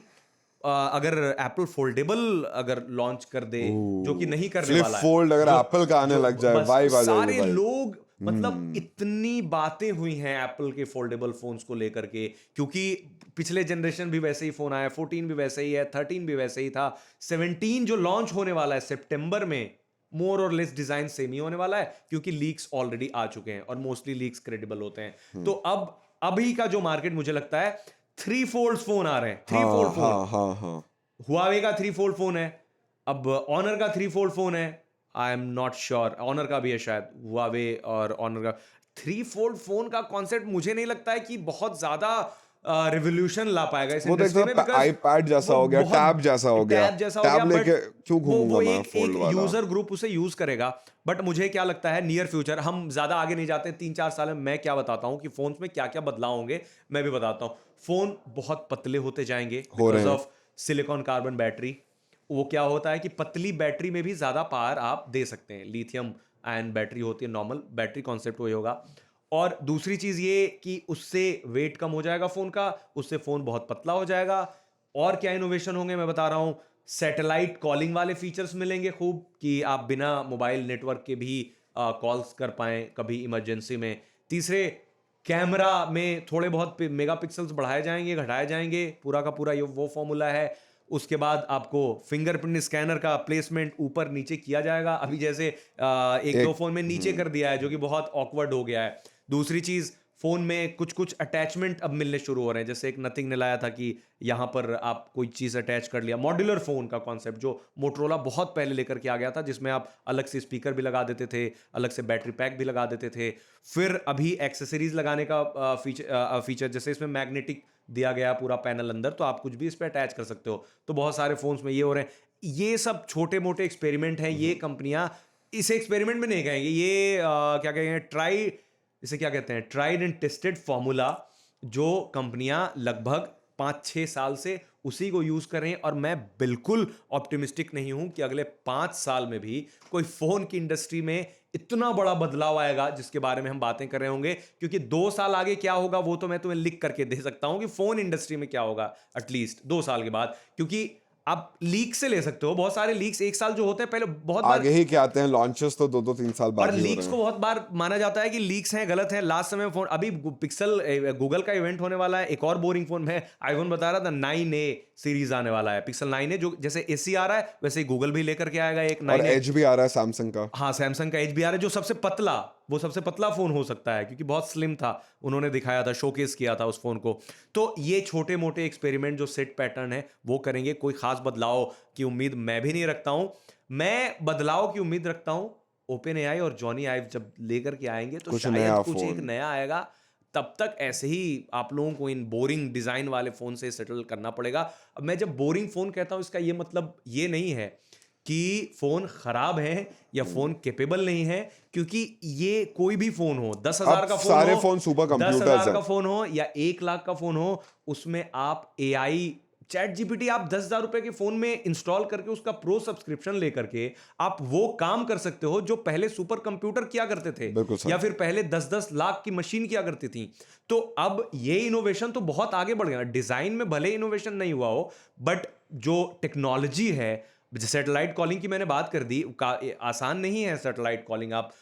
Speaker 2: अगर एप्पल फोल्डेबल अगर लॉन्च कर दे, जो कि नहीं करने
Speaker 1: Flip
Speaker 2: वाला है,
Speaker 1: fold अगर
Speaker 2: जो-
Speaker 1: Apple का आने
Speaker 2: जो
Speaker 1: लग जाए,
Speaker 2: बस
Speaker 1: vibe आ जाएगी
Speaker 2: सारे
Speaker 1: भाई।
Speaker 2: लोग मतलब इतनी बातें हुई हैं एप्पल के फोल्डेबल फोन्स को लेकर के, क्योंकि पिछले जनरेशन भी वैसे ही फोन आया, 14 भी वैसे ही है, 13 भी वैसे ही था, 17 जो लॉन्च होने वाला है सितंबर में, मोर और लेस डिजाइन सेम ही होने वाला है, क्योंकि लीक्स ऑलरेडी आ चुके हैं और मोस्टली लीक्स क्रेडिबल होते हैं। तो अब अभी का जो मार्केट मुझे लगता है 3 फोल्ड फोन आ रहे हैं, 3 फोल्ड फोन।
Speaker 1: हाँ
Speaker 2: हुआवे का 3 फोल्ड फोन है, अब ऑनर का 3 फोल्ड फोन है, I am not sure Honor का भी है शायद, हुआवे और ऑनर का 3 फोल्ड फोन का कॉन्सेप्ट मुझे नहीं लगता है कि बहुत ज्यादा रिवोल्यूशन ला पाएगा इस
Speaker 1: वो तो
Speaker 2: इंडस्ट्री में,
Speaker 1: एक आईपैड जैसा हो गया, टैब जैसा हो गया, टैब लेके क्यों घूमूंगा मैं फोल्ड वाला।
Speaker 2: यूजर ग्रुप उसे यूज करेगा। बट मुझे क्या लगता है नियर फ्यूचर, हम ज्यादा आगे नहीं जाते, 3-4 साल में मैं क्या बताता हूँ कि फोन्स में क्या क्या बदलाव होंगे, मैं भी बताता हूँ। फोन बहुत पतले होते जाएंगे because of silicon carbon battery. वो क्या होता है कि पतली बैटरी में भी ज्यादा पावर आप दे सकते हैं, लिथियम आयन बैटरी होती है, नॉर्मल बैटरी कॉन्सेप्ट वही होगा। और दूसरी चीज ये कि उससे वेट कम हो जाएगा फोन का, उससे फोन बहुत पतला हो जाएगा। और क्या इनोवेशन होंगे मैं बता रहा हूं, सैटेलाइट कॉलिंग वाले फीचर्स मिलेंगे खूब, कि आप बिना मोबाइल नेटवर्क के भी कॉल्स कर पाएं कभी इमरजेंसी में। तीसरे, कैमरा में थोड़े बहुत मेगापिक्सल्स बढ़ाए जाएंगे, घटाए जाएंगे, पूरा का पूरा ये वो फॉर्मूला है। उसके बाद आपको फिंगरप्रिंट स्कैनर का प्लेसमेंट ऊपर नीचे किया जाएगा, अभी जैसे एक दो फोन में नीचे कर दिया है जो कि बहुत ऑकवर्ड हो गया है। दूसरी चीज, फोन में कुछ कुछ अटैचमेंट अब मिलने शुरू हो रहे हैं, जैसे एक नथिंग ने लाया था कि यहां पर आप कोई चीज अटैच कर लिया, मॉड्यूलर फोन का कॉन्सेप्ट जो मोटरोला बहुत पहले लेकर के आ गया था, जिसमें आप अलग से स्पीकर भी लगा देते थे, अलग से बैटरी पैक भी लगा देते थे। फिर अभी एक्सेसरीज लगाने का फीचर, जैसे इसमें मैग्नेटिक दिया गया पूरा पैनल अंदर, तो आप कुछ भी इस पर अटैच कर सकते हो। तो बहुत सारे फोन्स में ये हो रहे हैं। ये सब छोटे मोटे एक्सपेरिमेंट हैं, ये कंपनियां इसे एक्सपेरिमेंट में नहीं कहेंगे, ये क्या कहेंगे, इसे क्या कहते हैं, ट्राइड एंड टेस्टेड फॉर्मूला, जो कंपनियां लगभग 5-6 साल से उसी को यूज कर रही हैं। और मैं बिल्कुल ऑप्टिमिस्टिक नहीं हूं कि अगले 5 साल में भी कोई फोन की इंडस्ट्री में इतना बड़ा बदलाव आएगा जिसके बारे में हम बातें कर रहे होंगे, क्योंकि 2 साल आगे क्या होगा वो तो मैं तुम्हें लिख करके दे सकता हूं कि फोन इंडस्ट्री में क्या होगा एटलीस्ट 2 साल के बाद। क्योंकि आप लीक से ले सकते हो, बहुत सारे लीक्स एक साल जो होते हैं, पहले बहुत बार
Speaker 1: आगे ही क्या आते हैं, लॉन्चेस तो 2-3 साल
Speaker 2: और
Speaker 1: बाद ही हो
Speaker 2: लीक्स
Speaker 1: रहे
Speaker 2: को
Speaker 1: हैं।
Speaker 2: बहुत बार माना जाता है कि लीक्स हैं, गलत हैं। लास्ट समय फोन अभी पिक्सल गूगल का इवेंट होने वाला है, एक और बोरिंग फोन है, आईफोन बता रहा था 9A सीरीज आने वाला है, पिक्सल 9A, जो जैसे एसी आ रहा है वैसे ही गूगल भी लेकर के आएगा एक
Speaker 1: और
Speaker 2: 9A।
Speaker 1: एज भी आ रहा है सैमसंग का।
Speaker 2: हाँ, सैमसंग का एज भी आ रहा है, जो सबसे पतला, वो सबसे पतला फोन हो सकता है, क्योंकि बहुत स्लिम था, उन्होंने दिखाया था, शोकेस किया था उस फोन को। तो ये छोटे मोटे एक्सपेरिमेंट जो सेट पैटर्न है वो करेंगे, कोई खास बदलाव की उम्मीद मैं भी नहीं रखता हूं। मैं बदलाव की उम्मीद रखता हूं ओपन एआई और जॉनी आइव जब लेकर के आएंगे, तो
Speaker 1: कुछ
Speaker 2: शायद
Speaker 1: नया
Speaker 2: कुछ एक
Speaker 1: फोन।
Speaker 2: नया आएगा। तब तक ऐसे ही आप लोगों को इन बोरिंग डिजाइन वाले फोन से सेटल करना पड़ेगा। अब मैं जब बोरिंग फोन कहता हूं, इसका ये मतलब ये नहीं है कि फोन खराब है या फोन कैपेबल नहीं है, क्योंकि ये कोई भी फोन हो, 10,000
Speaker 1: अब
Speaker 2: का फोन
Speaker 1: सारे
Speaker 2: हो,
Speaker 1: फोन सुपर कंप्यूटर्स
Speaker 2: 10,000 का
Speaker 1: हैं।
Speaker 2: फोन हो या 1 लाख का फोन हो, उसमें आप एआई चैट जीपीटी आप 10,000 रुपए के फोन में इंस्टॉल करके उसका प्रो सब्सक्रिप्शन लेकर के आप वो काम कर सकते हो जो पहले सुपर कंप्यूटर किया करते थे,
Speaker 1: बिल्कुल सर।
Speaker 2: या फिर पहले 10-10 लाख की मशीन किया करती थी। तो अब ये इनोवेशन तो बहुत आगे बढ़ गया। डिजाइन में भले इनोवेशन नहीं हुआ हो, बट जो टेक्नोलॉजी है, सैटेलाइट कॉलिंग की मैंने बात कर दी, आसान नहीं है सैटेलाइट कॉलिंग। आप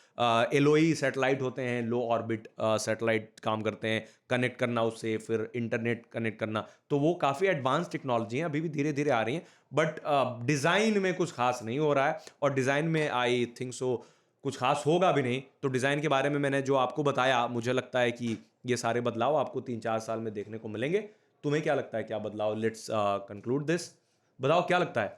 Speaker 2: एलओई सैटेलाइट होते हैं, लो ऑर्बिट सैटेलाइट काम करते हैं, कनेक्ट करना उससे, फिर इंटरनेट कनेक्ट करना, तो वो काफ़ी एडवांस टेक्नोलॉजी है, अभी भी धीरे धीरे आ रही हैं। बट डिज़ाइन में कुछ खास नहीं हो रहा है, और डिज़ाइन में आई थिंक सो कुछ खास होगा भी नहीं। तो डिज़ाइन के बारे में मैंने जो आपको बताया, मुझे लगता है कि ये सारे बदलाव आपको 3-4 साल में देखने को मिलेंगे। तुम्हें क्या लगता है, क्या बदलाव? Let's conclude this. बताओ क्या लगता है,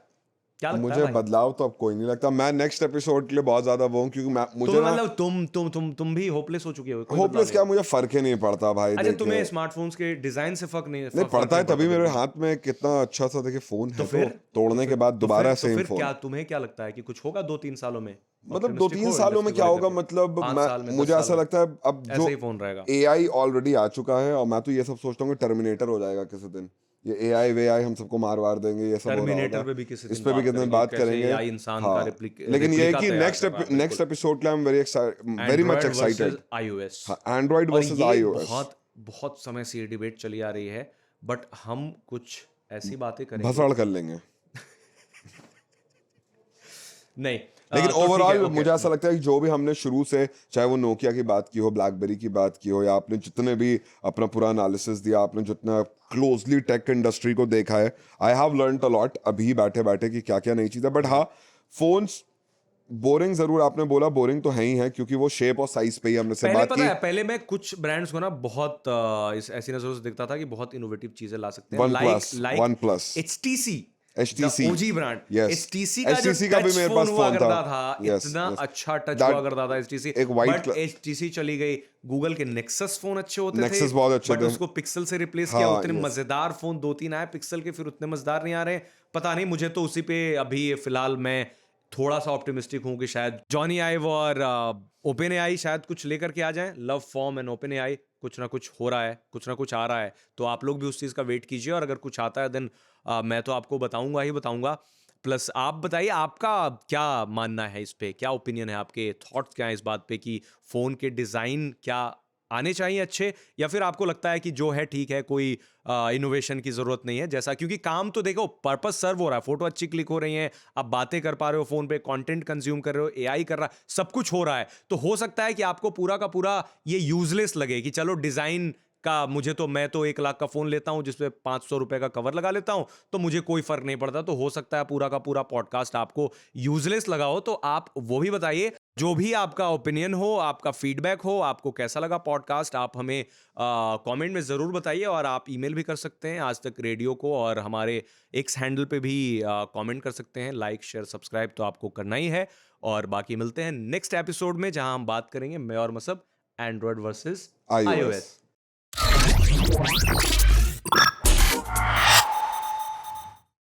Speaker 2: क्या लगता है
Speaker 1: मुझे
Speaker 2: भाई?
Speaker 1: बदलाव तो अब कोई नहीं लगता। मैं नेक्स्ट एपिसोड के लिए बहुत ज्यादा वो हूँ, क्योंकि मुझे
Speaker 2: तुम्हें
Speaker 1: ना
Speaker 2: मतलब तुम भी होपलेस हो चुके हो, कोई बदलाव
Speaker 1: होपलेस
Speaker 2: नहीं
Speaker 1: क्या,
Speaker 2: है?
Speaker 1: मुझे फर्क ही नहीं पड़ता भाई।
Speaker 2: अच्छा,
Speaker 1: देखिए
Speaker 2: तुम्हें स्मार्टफोन्स के डिजाइन से फर्क नहीं
Speaker 1: नहीं
Speaker 2: फर्क
Speaker 1: पड़ता है,
Speaker 2: नहीं पड़ता
Speaker 1: तभी मेरे
Speaker 2: बिल्कुल?
Speaker 1: हाथ में कितना अच्छा सा देखिए फोन
Speaker 2: तो
Speaker 1: है, तो
Speaker 2: फिर
Speaker 1: तोड़ने के बाद दोबारा
Speaker 2: तो
Speaker 1: सेम
Speaker 2: फिर
Speaker 1: फोन।
Speaker 2: क्या तुम्हें क्या लगता है कि कुछ होगा 2-3 सालों में?
Speaker 1: मतलब दो
Speaker 2: ऑप्टिमिस्टिक
Speaker 1: तीन
Speaker 2: हो
Speaker 1: सालों में
Speaker 2: इंडस्ट्री को
Speaker 1: क्या
Speaker 2: लेकर
Speaker 1: होगा,
Speaker 2: के?
Speaker 1: मतलब
Speaker 2: 5 साल में,
Speaker 1: मुझे
Speaker 2: 10 साल
Speaker 1: ऐसा
Speaker 2: में
Speaker 1: लगता है अब जो
Speaker 2: ऐसे ही फोन रहेगा?
Speaker 1: एआई ऑलरेडी आ चुका है, और मैं तो ये सब सोचता हूँ कि टर्मिनेटर हो जाएगा किसी दिन। ये एआई वेआई हम सबको मार वार देंगे, ये सब हो रहा
Speaker 2: टर्मिनेटर
Speaker 1: होगा।
Speaker 2: पे भी किसी
Speaker 1: इस
Speaker 2: दिन
Speaker 1: पे भी
Speaker 2: बात
Speaker 1: कितने
Speaker 2: करेंगे,
Speaker 1: बात
Speaker 2: कैसे
Speaker 1: करेंगे।
Speaker 2: एआई इंसान का
Speaker 1: हाँ, लेकिन ये है
Speaker 2: रेप्लिका
Speaker 1: कि
Speaker 2: तैयार कर रहा है। बिल्कुल।
Speaker 1: नेक्स्ट एपिसोड के लिए very much
Speaker 2: Android versus
Speaker 1: excited.
Speaker 2: IOS.
Speaker 1: हाँ, एंड्रॉइड
Speaker 2: और
Speaker 1: वर्सेस
Speaker 2: ये
Speaker 1: आईओएस।
Speaker 2: बहुत बहुत समय से ये डिबेट चली आ रही है, बट हम कुछ ऐसी बातें करेंगे।
Speaker 1: भसड़ कर लेंगे।
Speaker 2: नहीं,
Speaker 1: लेकिन
Speaker 2: तो ठीक है,
Speaker 1: ओवरऑल
Speaker 2: okay.
Speaker 1: मुझे ऐसा लगता है कि जो भी हमने शुरू से, चाहे वो नोकिया की बात की हो, ब्लैकबेरी की बात की हो, या आपने जितने भी अपना पूरा एनालिसिस दिया, आपने जितना क्लोजली टेक इंडस्ट्री को देखा है, I have learned a lot अभी बैठे बैठे कि क्या क्या नई चीज़ है. बट हाँ, फोन्स बोरिंग जरूर, आपने बोला बोरिंग तो है ही है, क्योंकि वो शेप और साइज पे ही हमने से
Speaker 2: पहले
Speaker 1: बात
Speaker 2: पता
Speaker 1: की.
Speaker 2: है, पहले मैं कुछ ब्रांड्स को ना बहुत इस ऐसी नजरों से देखता था कि बहुत इनोवेटिव चीजें ला सकते हैं,
Speaker 1: one plus,
Speaker 2: like
Speaker 1: one plus,
Speaker 2: HTC,
Speaker 1: HTC,
Speaker 2: the OG brand.
Speaker 1: yes.
Speaker 2: HTC का जो
Speaker 1: HTC का भी
Speaker 2: टच
Speaker 1: मेरे
Speaker 2: फोन
Speaker 1: पास
Speaker 2: हुआ
Speaker 1: फोन
Speaker 2: करता
Speaker 1: था.
Speaker 2: था,
Speaker 1: Yes,
Speaker 2: इतना
Speaker 1: yes.
Speaker 2: अच्छा टच
Speaker 1: That-
Speaker 2: हुआ करता था HTC.
Speaker 1: एक white
Speaker 2: बट
Speaker 1: cl-
Speaker 2: HTC चली गई, गूगल के नेक्सस फोन अच्छे होते थे,
Speaker 1: Nexus बहुत अच्छे
Speaker 2: बट
Speaker 1: थे.
Speaker 2: उसको पिक्सल से रिप्लेस किया.
Speaker 1: हाँ,
Speaker 2: उतने
Speaker 1: yes.
Speaker 2: मजेदार फोन 2-3 आए पिक्सल के, फिर उतने मजेदार नहीं आ रहे. पता नहीं, मुझे तो उसी पे अभी फिलहाल मैं थोड़ा सा ऑप्टिमिस्टिक हूँ कि शायद जॉनी आइव और ओपन एआई शायद कुछ लेकर के आ जाएं. Love form and open AI, कुछ ना कुछ हो रहा है, कुछ ना कुछ आ रहा है. तो आप लोग भी उस चीज़ का वेट कीजिए, और अगर कुछ आता है देन मैं तो आपको बताऊंगा ही बताऊंगा. प्लस आप बताइए आपका क्या मानना है इस पे, क्या ओपिनियन है, आपके थॉट्स क्या है इस बात पे कि फ़ोन के डिज़ाइन क्या आने चाहिए अच्छे, या फिर आपको लगता है कि जो है ठीक है, कोई इनोवेशन की ज़रूरत नहीं है. जैसा, क्योंकि काम तो देखो, पर्पस सर्व हो रहा है, फोटो अच्छी क्लिक हो रही हैं, आप बातें कर पा रहे हो फ़ोन पे, कंटेंट कंज्यूम कर रहे हो, एआई कर रहा है, सब कुछ हो रहा है. तो हो सकता है कि आपको पूरा का पूरा ये यूजलेस लगे कि चलो डिज़ाइन का, मैं तो 1 लाख का फ़ोन लेता हूँ जिसपे 500 रुपए का कवर लगा लेता हूँ, तो मुझे कोई फ़र्क नहीं पड़ता. तो हो सकता है पूरा का पूरा पॉडकास्ट आपको यूजलेस लगा हो. तो आप वो भी बताइए, जो भी आपका ओपिनियन हो, आपका फीडबैक हो, आपको कैसा लगा पॉडकास्ट, आप हमें कमेंट में ज़रूर बताइए. और आप ईमेल भी कर सकते हैं आज तक रेडियो को, और हमारे एक्स हैंडल पे भी कमेंट कर सकते हैं. लाइक शेयर सब्सक्राइब तो आपको करना ही है. और बाकी मिलते हैं नेक्स्ट एपिसोड में, जहां हम बात करेंगे, मैं और मसब, एंड्रॉयड वर्सेस
Speaker 1: iOS.
Speaker 2: iOS.